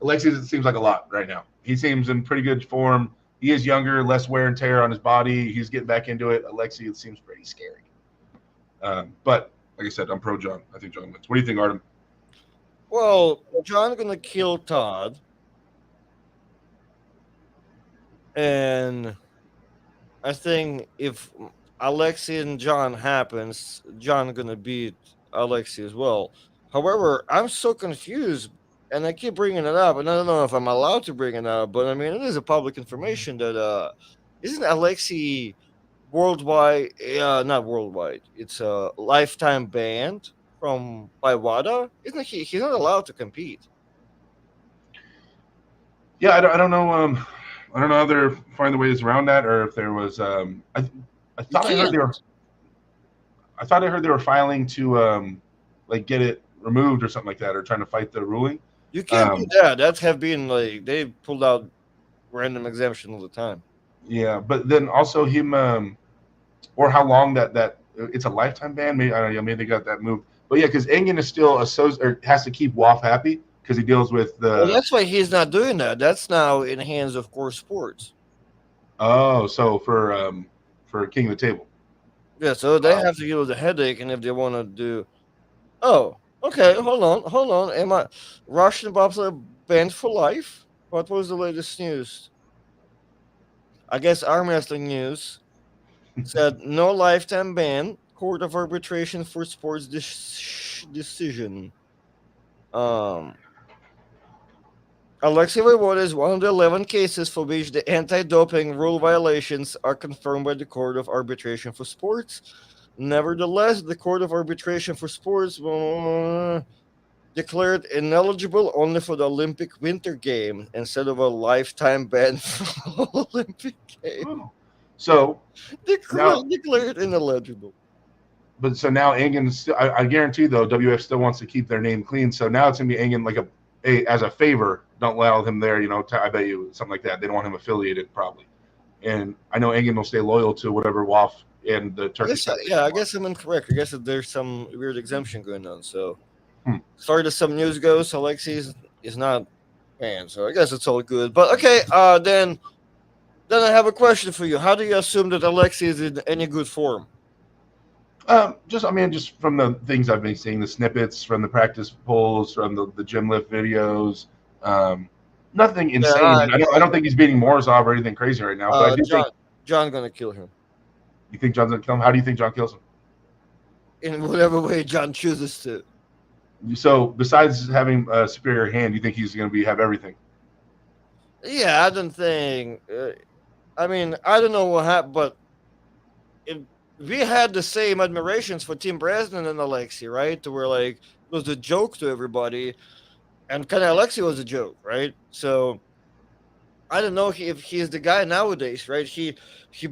Alexi seems like a lot right now. He seems in pretty good form. He is younger, less wear and tear on his body. He's getting back into it. Alexi, it seems pretty scary. But like I said, I'm pro John. I think John wins. What do you think, Artem? Well, John gonna kill Todd, and I think if Alexi and John happens, John gonna beat Alexi as well. However, I'm so confused, and I keep bringing it up, and I don't know if I'm allowed to bring it up, but I mean it is a public information that isn't Alexi worldwide? Not worldwide. It's a lifetime banned from by WADA. Isn't he? He's not allowed to compete. Yeah, I don't know. I don't know how they're finding the ways around that, or if there was. I You thought I heard can't. they were. I thought I heard they were filing to like get it removed or something like that, or trying to fight the ruling. You can't do Um, that. That's have been like they pulled out random exemption all the time. yeah, but then also him, or how long that it's a lifetime ban. Maybe I don't know. Maybe they got that moved. But yeah, because Engin is still associated or has to keep WAF happy because he deals with Well, the. that's why he's not doing that. That's now in the hands of Core Sports. Oh, so for King of the Table. Yeah, so they have to deal with the headache, and if they want to do, oh, okay, hold on. Am I Russian bobsled banned for life? What was the latest news? I guess arm wrestling news said no lifetime ban. Court of arbitration for sports decision. Um, Alexei Voivod is one of the 11 cases for which the anti-doping rule violations are confirmed by the Court of Arbitration for Sports. Nevertheless, the Court of Arbitration for Sports declared ineligible only for the Olympic Winter Games instead of a lifetime ban for Olympic Games. Oh. So now, Declared ineligible. but so now Engin, I guarantee though, WF still wants to keep their name clean. So now it's gonna be Engin like as a favor. Don't allow him there. I bet you something like that. They don't want him affiliated probably. And I know Engin will stay loyal to whatever WAF and the Turkish. I guess I'm incorrect. I guess that there's some weird exemption going on. So As far as some news goes, Alexei is not banned, so I guess it's all good. But okay, then I have a question for you. How do you assume that Alexei is in any good form? Just from the things I've been seeing, the snippets from the practice polls, from the gym lift videos, nothing Yeah, insane. I don't think he's beating Morozov or anything crazy right now, but I do think. John gonna kill him You think John's gonna kill him? How do you think John kills him? in whatever way John chooses to. So besides having a superior hand, you think he's gonna have everything? Yeah, I don't think. I don't know what happened, but we had the same admirations for Tim Bresnan and Alexei, right? Where like it was a joke to everybody, and kind of Alexei was a joke, right? So I don't know if he's the guy nowadays, right? He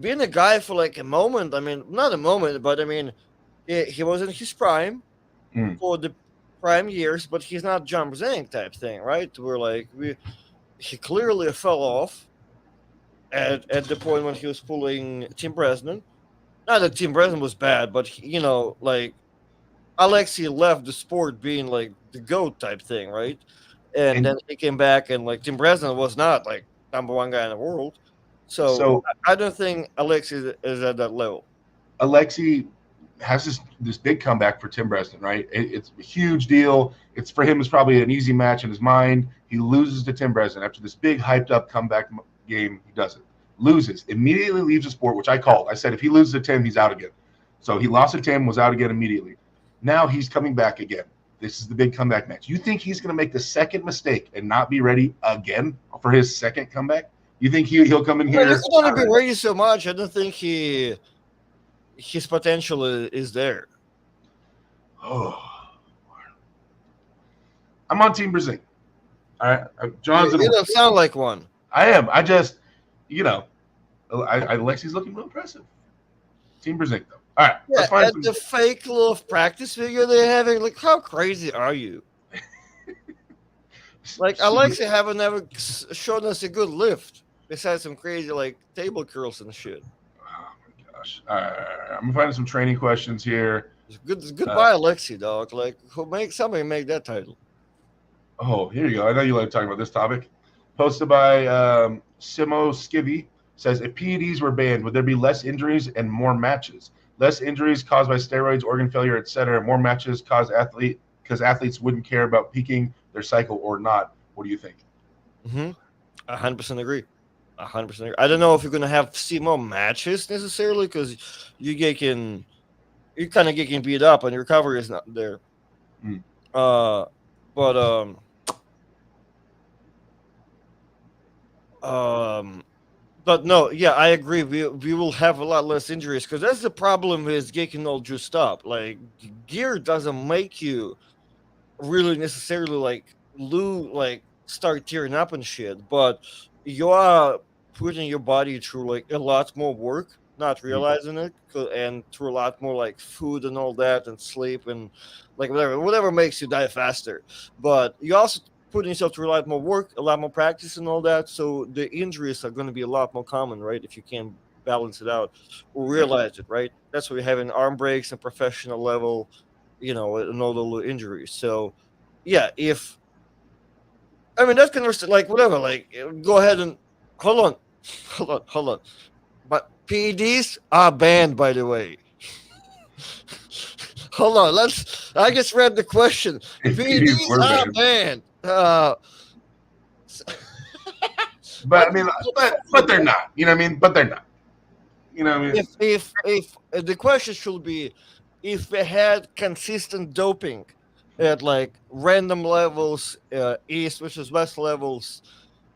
been a guy for like a moment. I mean, not a moment, but I mean, he was in his prime for the prime years, but he's not John Brzezinski type thing, right? Where like he clearly fell off at the point when he was pulling Tim Bresnan. Not that Tim Bresnan was bad, but like Alexei left the sport being like the GOAT type thing, right? And then he came back, and like Tim Bresnan was not like number one guy in the world. So I don't think Alexei is at that level. Alexei has this big comeback for Tim Bresnan, right? It's a huge deal. It's for him. It's probably an easy match in his mind. He loses to Tim Bresnan after this big hyped up comeback game. He does it. Loses, immediately leaves the sport, which I called. I said if he loses to Tim, he's out again. So he lost to Tim, was out again immediately. Now he's coming back again. This is the big comeback match. You think he's going to make the second mistake and not be ready again for his second comeback? You think he'll come in here? He's going to be ready so much. I don't think his potential is there. Oh, I'm on Team Brazil. All right, John's. You don't sound like one. I am. I just, Alexi's looking real impressive. Team Brazil, though. All right, let's find the fake little practice video they're having. Like, how crazy are you? Like, Alexei haven't ever shown us a good lift besides some crazy like table curls and shit. Oh my gosh! I'm finding some training questions here. Goodbye, Alexei, dog. Like, somebody make that title. Oh, here you go. I know you like talking about this topic. Posted by Simo Skivvy. Says, if PEDs were banned, would there be less injuries and more matches? Less injuries caused by steroids, organ failure, etc. More matches because athletes wouldn't care about peaking their cycle or not. What do you think? 100% agree. 100% agree. I don't know if you're gonna see more matches necessarily because you're kind of getting beat up and your recovery is not there. But no, yeah, I agree. We will have a lot less injuries because that's the problem with getting all juiced up. Like, gear doesn't make you really necessarily start tearing up and shit, but you are putting your body through like a lot more work, not realizing it, and through a lot more like food and all that, and sleep and like whatever makes you die faster. But you also putting yourself through a lot more work, a lot more practice and all that. So the injuries are going to be a lot more common, right? If you can't balance it out or realize it, right? That's why we have arm breaks and professional level, and all the little injuries. So yeah, that's kind of like whatever, like go ahead and hold on. But PEDs are banned, by the way. Hold on, I just read the question. PEDs are banned. But they're not. You know what I mean? But they're not. You know what I mean? If the question should be, if they had consistent doping at like random levels, east versus west levels,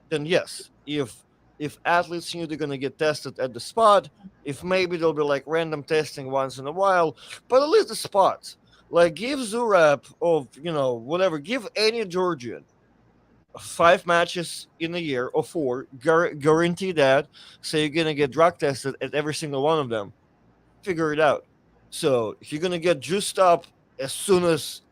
then yes. If athletes knew they're gonna get tested at the spot, if maybe there'll be like random testing once in a while, but at least the spots. Like, give Zurab of whatever, give any Georgian 5 matches in a year or 4, guarantee that. So you're gonna get drug tested at every single one of them. Figure it out. So you're gonna get juiced up as soon as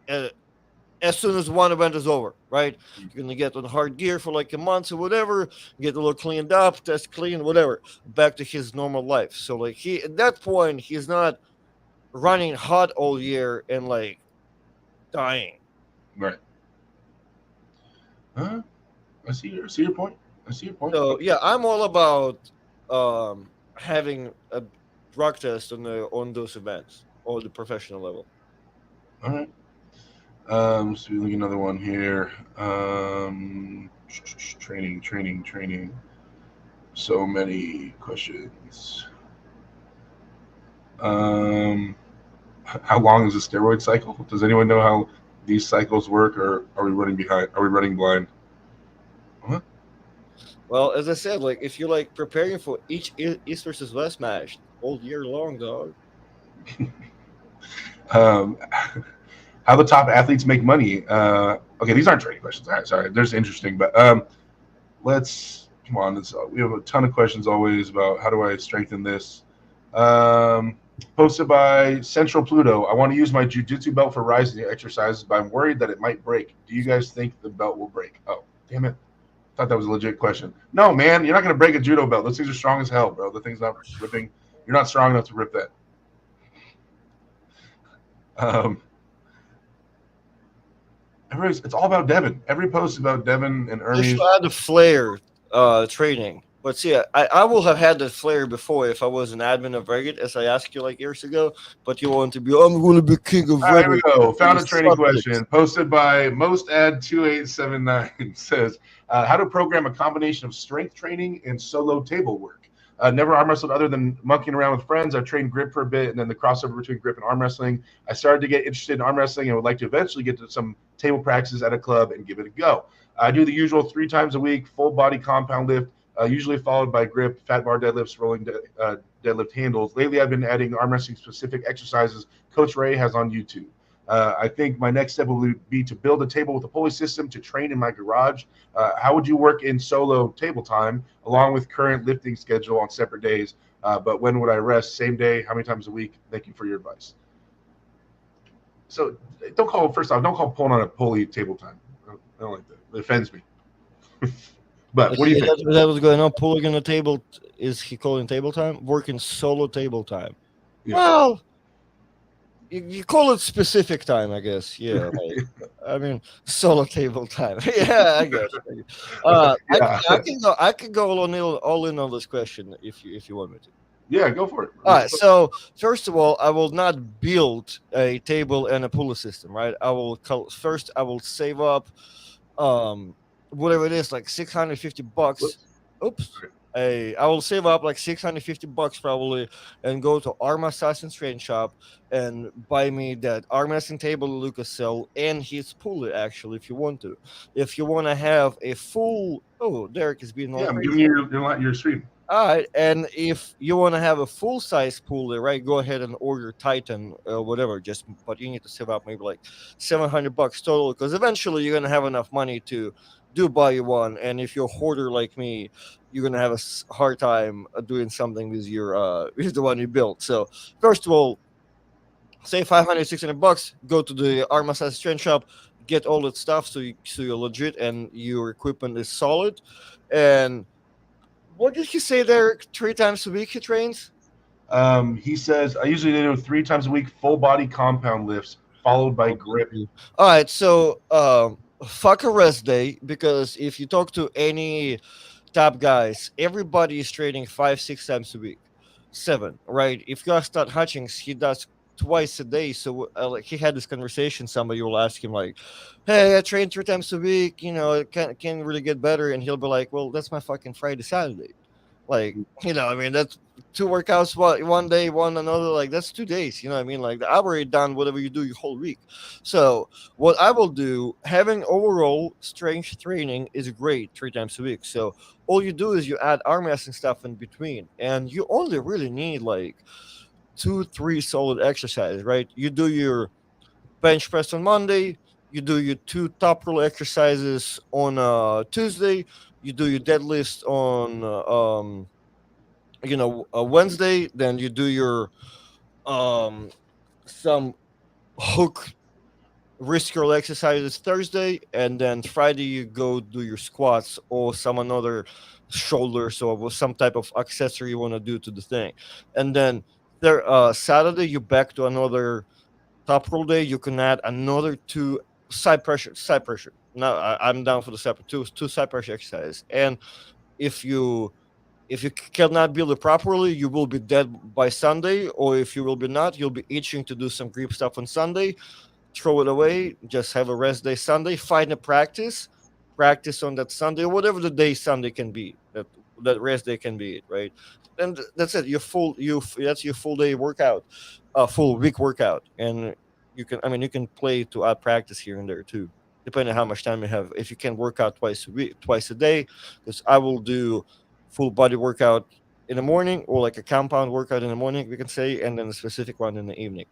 one event is over, right? You're gonna get on hard gear for like a month or whatever, get a little cleaned up, test clean, whatever, back to his normal life. So like at that point, he's not running hot all year and like dying. Right. I see your point. I see your point. So Okay. yeah, I'm all about having a drug test on those events or the professional level. All right. So we look at another one here. Training. So many questions. Um, how long is a steroid cycle? Does anyone know how these cycles work, or are we running behind? Are we running blind? What? Well, as I said, like if you're like preparing for each East versus West match all year long, dog. Um, how the top athletes make money? Okay, these aren't training questions. All right, sorry, there's interesting, but let's come on. We have a ton of questions always about how do I strengthen this. Um, Posted by Central Pluto. I want to use my jujitsu belt for rising exercises, but I'm worried that it might break. Do you guys think the belt will break? Oh, damn it. Thought that was a legit question. No, man, you're not going to break a judo belt. Those things are strong as hell, bro. The thing's not ripping. You're not strong enough to rip that. Um, it's all about Devin. Every post is about Devin and They Ernie's. should add the flair training. But see, I will have had that flair before if I was an admin of Reddit, as I asked you like years ago. But you want to be, I'm going to be king of All right, here Reddit. we go. You Found a training suck it. question posted by mostad2879. Says, how to program a combination of strength training and solo table work. Never arm wrestled other than monkeying around with friends. I've trained grip for a bit and then the crossover between grip and arm wrestling. I started to get interested in arm wrestling and would like to eventually get to some table practices at a club and give it a go. I do the usual 3 times a week, full body compound lift, usually followed by grip, fat bar deadlifts, rolling deadlift handles. Lately, I've been adding arm wrestling specific exercises Coach Ray has on YouTube. I think my next step will be to build a table with a pulley system to train in my garage. How would you work in solo table time along with current lifting schedule on separate days? But when would I rest? Same day? How many times a week? Thank you for your advice. So don't call pulling on a pulley table time. I don't like that. It offends me. But what do you think? That was going on. Pulling on the table. Is he calling table time? Working solo table time. Yeah. Well, you call it specific time, I guess. Yeah, like, I mean solo table time. Yeah, I guess. Yeah. I can go all in on this question if you want me to. Yeah, go for it. All right. So first of all, I will not build a table and a pulley system. Right. First. I will save up, whatever it is, like $650. Whoops. Oops. Okay. I will save up like $650 probably, and go to Arm Assassin's Train Shop and buy me that arm wrestling table Lucas sell and his pulley. Actually, if you want to have a full, oh, Derek is being all Yeah, I'm crazy. giving you your stream. All right, and if you want to have a full size pulley, right, go ahead and order Titan, whatever. But you need to save up maybe like $700 total, because eventually you're gonna have enough money to do buy you one. And if you're a hoarder like me, you're gonna have a hard time doing something with your with the one you built. So first of all, say 500, $600. Go to the Arm Assassin's Train Shop, get all that stuff so you're legit and your equipment is solid. And what did he say there? 3 times a week he trains? He says I usually do 3 times a week, full body compound lifts, followed by grip. All right, so fuck a rest day, because if you talk to any top guys, everybody is training 5, 6 times a week, 7, right? If you ask Todd Hutchings, he does twice a day. So like he had this conversation. Somebody will ask him like, "Hey, I train 3 times a week. You know, it can really get better," and he'll be like, "Well, that's my fucking Friday, Saturday." Like, I mean, that's 2 workouts, one day, one another. Like, that's 2 days. You know what I mean? Like, I've already done whatever you do your whole week. So, what I will do, having overall strength training is great 3 times a week. So, all you do is you add arm wrestling stuff in between, and you only really need like 2, 3 solid exercises, right? You do your bench press on Monday, you do your 2 top roll exercises on Tuesday, you do your deadlift on Wednesday, then you do your um some hook wrist curl exercises Thursday, and then Friday you go do your squats or some another shoulders or some type of accessory you want to do to the thing. And then there Saturday you back to another top roll day. You can add another 2 side pressure. No, I'm down for the two side pressure exercises. And if you cannot build it properly, you will be dead by Sunday. Or if you will be not, you'll be itching to do some grip stuff on Sunday. Throw it away. Just have a rest day Sunday. Find a practice on that Sunday or whatever the day Sunday can be. That rest day can be it, right? And that's it. That's your full day workout, full week workout, and you can play to add practice here and there too, depending on how much time you have. If you can work out twice a day, because I will do full body workout in the morning or like a compound workout in the morning, we can say, and then a specific one in the evening.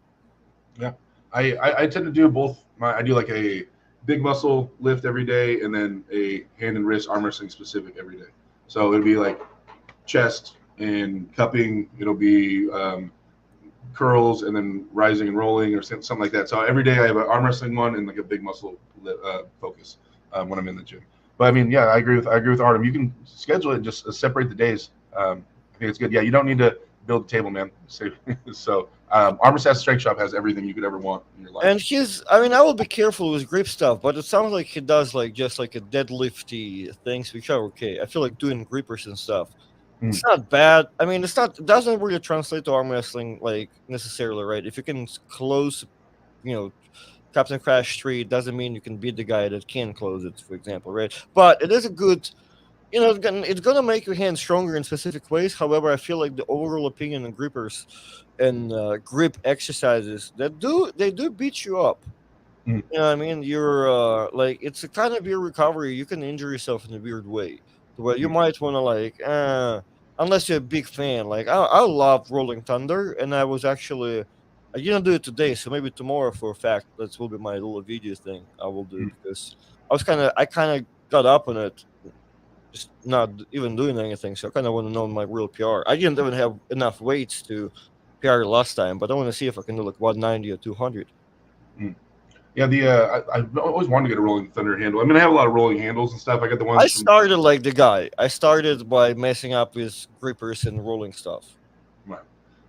Yeah, I tend to do both. I do like a big muscle lift every day, and then a hand and wrist arm wrestling specific every day. So it'll be like chest and cupping. It'll be curls and then rising and rolling or something like that. So every day I have an arm wrestling one and like a big muscle focus when I'm in the gym. But I mean, yeah, I agree with Artem. You can schedule it, just separate the days. I think it's good. Yeah, you don't need to build a table, man. So Armor Stats Strength Shop has everything you could ever want in your life. And I mean, I will be careful with grip stuff, but it sounds like he does like just like a deadlifty things, which are okay. I feel like doing grippers and stuff. It's not bad. I mean, it doesn't really translate to arm wrestling like necessarily, right? If you can close, Captain Crash Street, doesn't mean you can beat the guy that can close it, for example, right? But it is a good, it's gonna make your hand stronger in specific ways. However, I feel like the overall opinion on grippers and grip exercises they do beat you up. You know what I mean? You're like, it's a kind of weird recovery. You can injure yourself in a weird way, where you might want to like, unless you're a big fan. Like I love Rolling Thunder, and I was actually I didn't do it today, so maybe tomorrow for a fact that will be my little video thing. I will do because I kind of got up on it, just not even doing anything. So I kind of want to know my real PR. I didn't even have enough weights to PR last time, but I want to see if I can do like 190 or 200. Yeah, I always wanted to get a Rolling Thunder handle. I mean, I have a lot of rolling handles and stuff. I got the ones. I started like the guy. I started by messing up with grippers and rolling stuff. Right.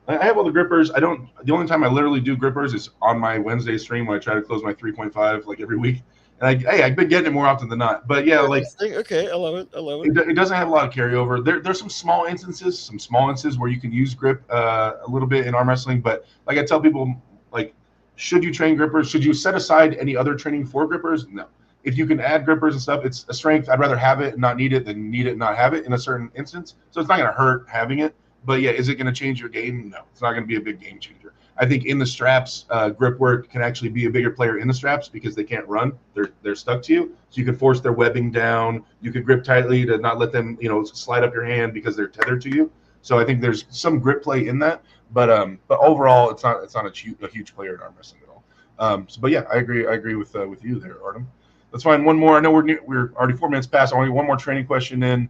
I have all the grippers. I don't. The only time I literally do grippers is on my Wednesday stream when I try to close my 3.5 like every week. And I've been getting it more often than not. But yeah, like okay, I love it. It doesn't have a lot of carryover. There's some small instances where you can use grip a little bit in arm wrestling. But like I tell people, like, should you train grippers? Should you set aside any other training for grippers? No. If you can add grippers and stuff, it's a strength. I'd rather have it and not need it than need it and not have it in a certain instance. So it's not going to hurt having it. But yeah, is it going to change your game? No, it's not going to be a big game changer. I think in the straps, grip work can actually be a bigger player in the straps because they can't run. They're stuck to you. So you can force their webbing down. You could grip tightly to not let them, slide up your hand because they're tethered to you. So I think there's some grip play in that. But overall, it's not a huge player in arm wrestling at all. But yeah, I agree with you there, Artem. Let's find one more. I know we're already 4 minutes past. Only one more training question in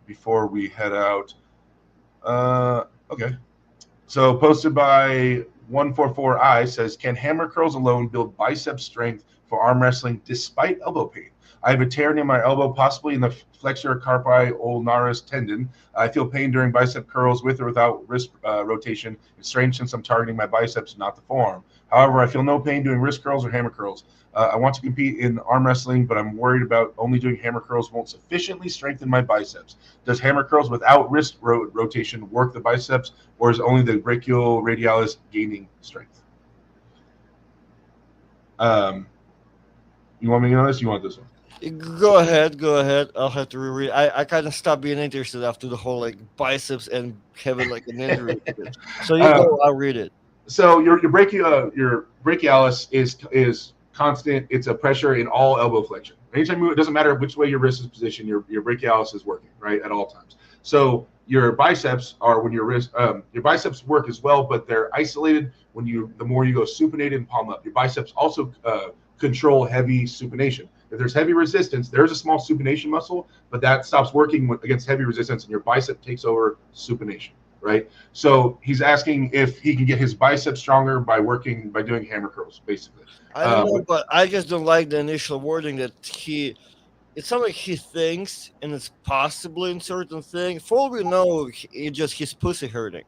before we head out. Okay. So posted by 144i says, can hammer curls alone build bicep strength for arm wrestling despite elbow pain? I have a tear near my elbow, possibly in the flexor carpi ulnaris tendon. I feel pain during bicep curls with or without wrist rotation. It's strange since I'm targeting my biceps, not the forearm. However, I feel no pain doing wrist curls or hammer curls. I want to compete in arm wrestling, but I'm worried about only doing hammer curls won't sufficiently strengthen my biceps. Does hammer curls without wrist rotation work the biceps, or is only the brachial radialis gaining strength? You want me to know this? You want this one? Go ahead. I'll have to reread. I kind of stopped being interested after the whole like biceps and having like an injury. So you go, I'll read it. So your brachialis is constant. It's a pressure in all elbow flexion. Anytime you move, it doesn't matter which way your wrist is positioned. Your brachialis is working right at all times. So your biceps are when your biceps work as well, but they're isolated the more you go supinated and palm up. Your biceps also control heavy supination. If there's heavy resistance, there's a small supination muscle, but that stops working against heavy resistance, and your bicep takes over supination, right? So he's asking if he can get his bicep stronger by doing hammer curls, basically. I don't know, but I just don't like the initial wording that it's something like he thinks, and it's possibly in certain things. For all we know, it's just his pussy hurting.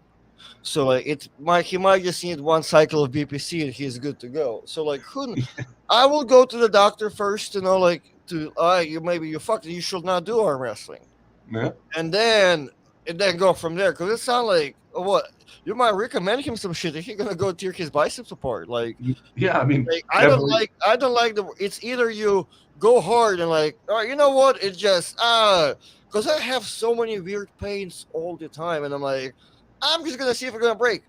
So like he might just need one cycle of BPC and he's good to go. So like I will go to the doctor first, like you fucked it, you should not do arm wrestling, Yeah. and then go from there. Because it sounds like what you might recommend him some shit. If you're gonna go tear his biceps apart, Yeah, I mean, like definitely. I don't like the. It's either you go hard and all right, you know what? It's just because I have so many weird pains all the time, and I'm like, I'm just gonna see if it's gonna break.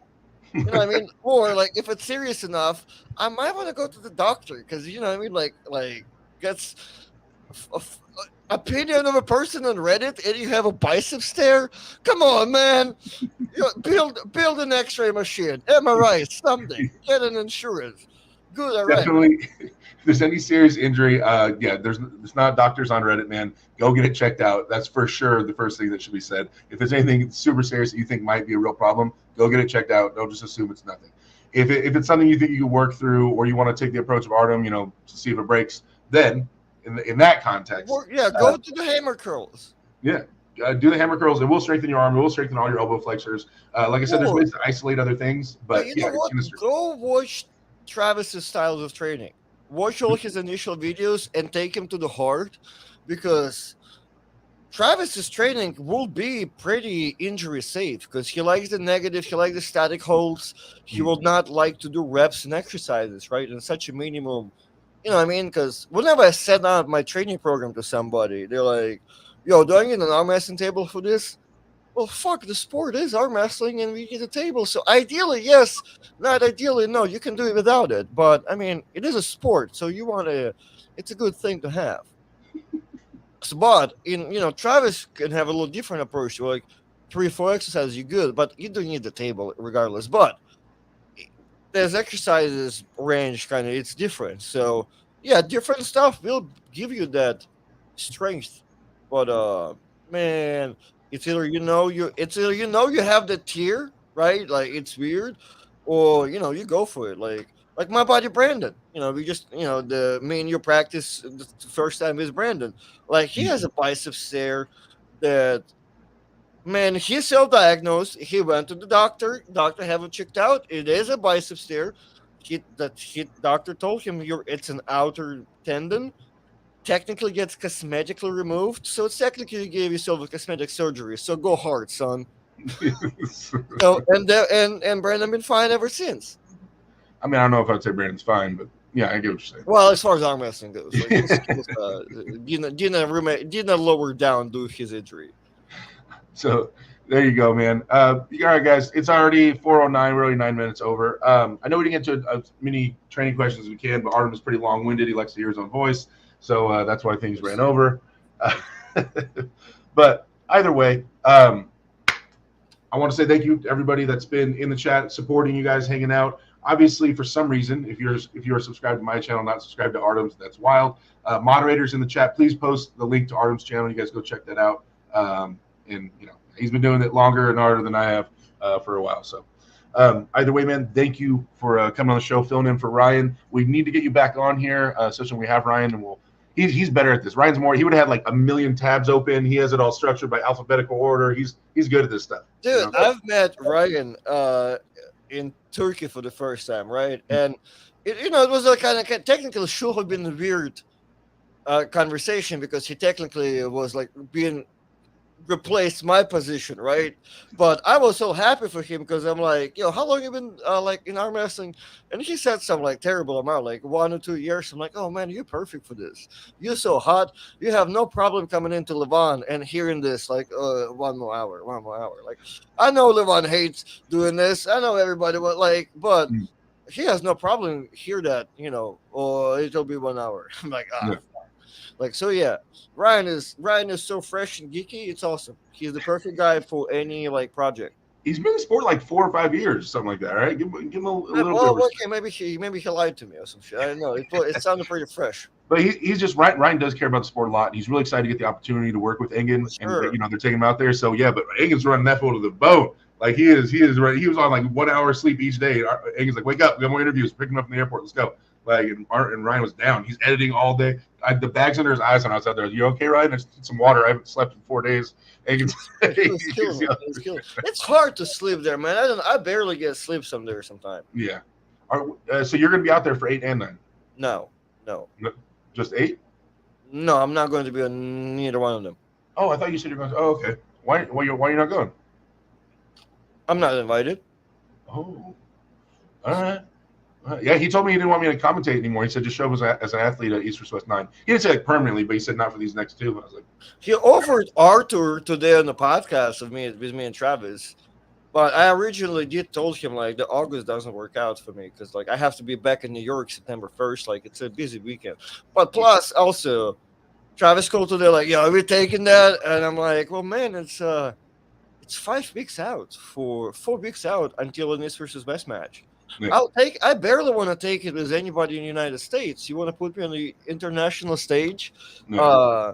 You know what I mean? Or like if it's serious enough, I might want to go to the doctor because you know what I mean. That's opinion of a person on Reddit, and you have a biceps tear. Come on, man. Build an X-ray machine, MRI, something. Get an insurance. Good, all right. Definitely. If there's any serious injury, yeah, there's not doctors on Reddit, man. Go get it checked out. That's for sure the first thing that should be said. If there's anything super serious that you think might be a real problem, go get it checked out. Don't just assume it's nothing. If it's something you think you can work through, or you want to take the approach of Artem, to see if it breaks, then in that context, Go to the hammer curls. yeah, do the hammer curls. It will strengthen your arm. It will strengthen all your elbow flexors. Like I said, there's ways to isolate other things, but you yeah, know what? Go watch Travis's styles of training. Watch all his initial videos and take him to the heart, because Travis's training will be pretty injury safe because he likes the negative, he likes the static holds. He will not like to do reps and exercises, right? In such a minimum, you know what I mean? Because whenever I set out my training program to somebody, they're like, yo, do I need an arm wrestling table for this? Well, fuck, the sport is arm wrestling and we need a table. So ideally, yes. Not ideally, no. You can do it without it. But, I mean, it is a sport. So it's a good thing to have. But, Travis can have a little different approach. Like 3 or 4 exercises, you're good. But you do need the table regardless. But there's exercises range kind of, it's different. So, yeah, different stuff will give you that strength. But, man, it's either you have the tier, right? Like it's weird, or you go for it. Like my buddy Brandon. We just the me and you practice the first time is Brandon. Like he has a bicep tear that, man, he's self-diagnosed. He went to the doctor. Doctor have him checked out. It is a bicep tear. Doctor told him it's an outer tendon, technically gets cosmetically removed. So it's technically you gave yourself a cosmetic surgery. So go hard, son. And Brandon been fine ever since. I mean, I don't know if I'd say Brandon's fine, but yeah, I get what you're saying. Well, as far as arm wrestling goes, didn't lower down due to his injury. So there you go, man. All right, guys, it's already 4:09. We're already 9 minutes over. I know we didn't get to as many training questions as we can, but Artem is pretty long-winded. He likes to hear his own voice, so that's why things ran over. But either way, I want to say thank you to everybody that's been in the chat, supporting you guys, hanging out. Obviously, for some reason, if you're subscribed to my channel, not subscribed to Artem's, that's wild. Moderators in the chat, please post the link to Artem's channel. You guys go check that out. And he's been doing it longer and harder than I have for a while. So either way, man, thank you for coming on the show, filling in for Ryan. We need to get you back on here, especially when we have Ryan, and he's better at this. Ryan's more. He would have had like a million tabs open. He has it all structured by alphabetical order. He's good at this stuff. Dude, I've met Ryan in Turkey for the first time, right? And it was a kind of technically should have been a weird conversation because he technically was like being replaced my position, right? But I was so happy for him because I'm like, how long you been like in arm wrestling? And he said some like terrible amount, like 1 or 2 years. I'm like, oh man, you're perfect for this. You're so hot. You have no problem coming into Levon and hearing this like 1 more hour. Like I know Levon hates doing this. I know everybody but he has no problem hear that, or it'll be 1 hour. I'm like, Yeah. Like, so yeah, Ryan is so fresh and geeky. It's awesome. He's the perfect guy for any like project. He's been in the sport like 4 or 5 years, something like that, right? Give him a little bit. Okay, maybe he lied to me or some shit. I don't know. It sounded pretty fresh. But he's just right. Ryan does care about the sport a lot. He's really excited to get the opportunity to work with Engin, sure. And they're taking him out there. So yeah, but Engin's running that fool to the bone. Like he is right. He was on like 1 hour sleep each day. Engin's like, wake up, we got more interviews. Pick him up in the airport. Let's go. Like and Ryan was down. He's editing all day. The bags under his eyes when I was out there. You okay, Ryan? I just need some water. I haven't slept in 4 days. Engin's it's hard to sleep there, man. I barely get sleep some days sometimes. Yeah. So you're gonna be out there for 8 and 9? No. No. No, just 8? No, I'm not going to be on neither one of them. Oh, I thought you said you're going to. Oh, okay. Why you not going? I'm not invited. Oh, all right. Yeah, he told me he didn't want me to commentate anymore. He said just show up as an athlete at East West 9. He didn't say like permanently, but he said not for these next 2. I was like, He offered Arthur today on the podcast with me and Travis. But I originally did told him like the August doesn't work out for me because like I have to be back in New York September 1st. Like it's a busy weekend. But plus also Travis called today like, yeah, are we taking that? And I'm like, well, man, it's 5 weeks out for 4 weeks out until an East versus West match. yeah. I barely want to take it with anybody in the United States. You want to put me on the international stage? Yeah.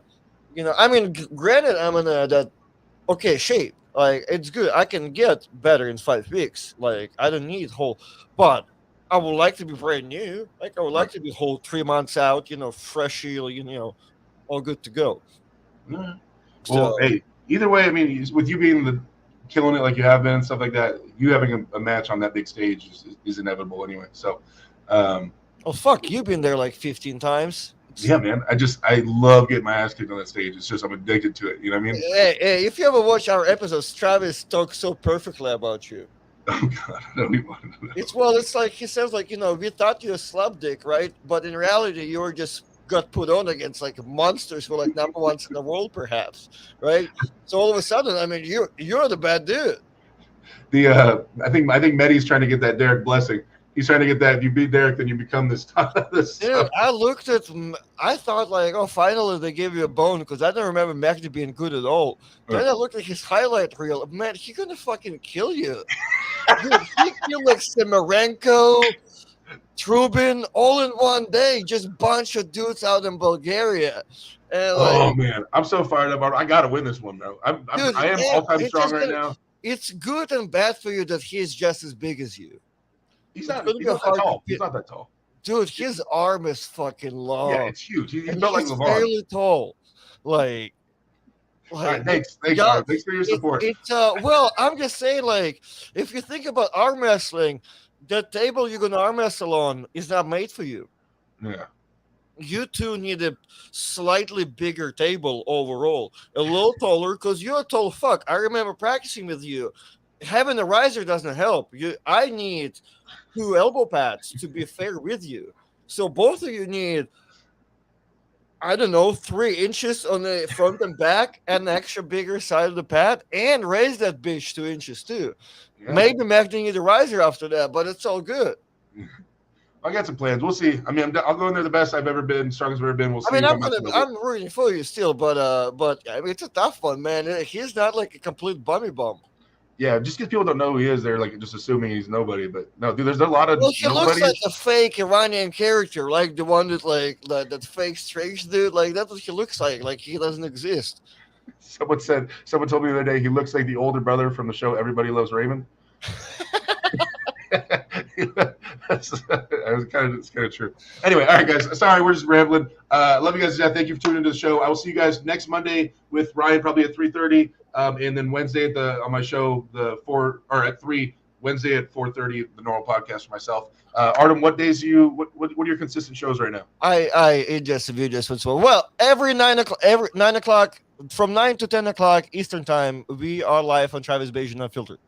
I mean, granted, I'm in that okay shape. Like it's good. I can get better in 5 weeks. Like I don't need whole, but I would like to be brand new. Like I would like to be whole 3 months out. Freshy. All good to go. Yeah. Well, So hey, either way, I mean, with you being killing it like you have been and stuff like that, you having a match on that big stage is inevitable anyway. So, oh fuck, you've been there like 15 times. yeah, man. I love getting my ass kicked on that stage. It's just I'm addicted to it. You know what I mean? Hey, if you ever watch our episodes, Travis talks so perfectly about you. Oh God, I don't even want to know. It's like he says like we thought you a slub dick, right? But in reality, you were just got put on against like monsters who are like number ones in the world, perhaps, right? So all of a sudden, I mean, you're the bad dude. I think Meddy's trying to get that Derek blessing. He's trying to get that. If you beat Derek, then you become this. Dude, I thought like, oh, finally they gave you a bone because I don't remember Magny being good at all. Then I looked at his highlight reel. Man, he's gonna fucking kill you. Dude, he killed like Samarenko, Trubin, all in one day. Just bunch of dudes out in Bulgaria. And oh man, I'm so fired up. I gotta win this one, bro. I am all time strong right now. It's good and bad for you that he's just as big as you. He's not that tall. He's not that tall. Dude, his arm is fucking long. Yeah, it's huge. He's built like Levon. Fairly tall. Like all right, thanks for your support. Well, I'm just saying, like, if you think about arm wrestling, the table you're gonna arm wrestle on is not made for you. Yeah. You two need a slightly bigger table overall, a little taller, because you're a tall fuck. I remember practicing with you. Having a riser doesn't help. I need 2 elbow pads to be fair with you. So both of you need, I don't know, 3 inches on the front and back, and an extra bigger side of the pad, and raise that bitch 2 inches too. Yeah. Maybe Mac didn't need a riser after that, but it's all good. I got some plans. We'll see. I mean, I'll go in there the best I've ever been, strongest I've ever been. We'll see. I mean, I'm rooting for you still, but I mean, it's a tough one, man. He's not like a complete bummy bum. Yeah, just because people don't know who he is, they're like just assuming he's nobody. But no, dude, there's a lot of. Well, he looks like a fake Iranian character, like the one that that fake strange dude. Like that's what he looks like. Like he doesn't exist. Someone told me the other day he looks like the older brother from the show Everybody Loves Raymond. It's kind of true. Anyway, all right, guys. Sorry, we're just rambling. Love you guys. Thank you for tuning into the show. I will see you guys next Monday with Ryan, probably at 3:30, and then Wednesday on my show at 3. Wednesday at 4:30, the normal podcast for myself. Artem, what days what are your consistent shows right now? I just viewed this one. So well, every 9 o'clock from 9 to 10 o'clock Eastern time, we are live on Travis Beijing Unfiltered.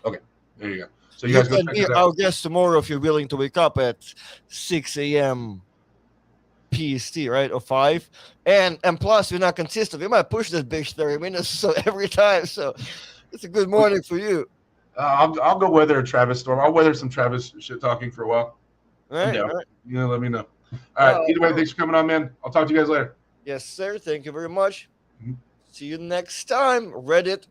Okay, there you go. So you guys can be our guest tomorrow if you're willing to wake up at 6 a.m. PST, right? Or 5. And plus, you're not consistent. We might push this bitch 30 minutes so every time. So it's a good morning for you. I'll go weather a Travis storm. I'll weather some Travis shit talking for a while. All right. Let me know. All right. Either way, thanks for coming on, man. I'll talk to you guys later. Yes, sir. Thank you very much. Mm-hmm. See you next time. Reddit.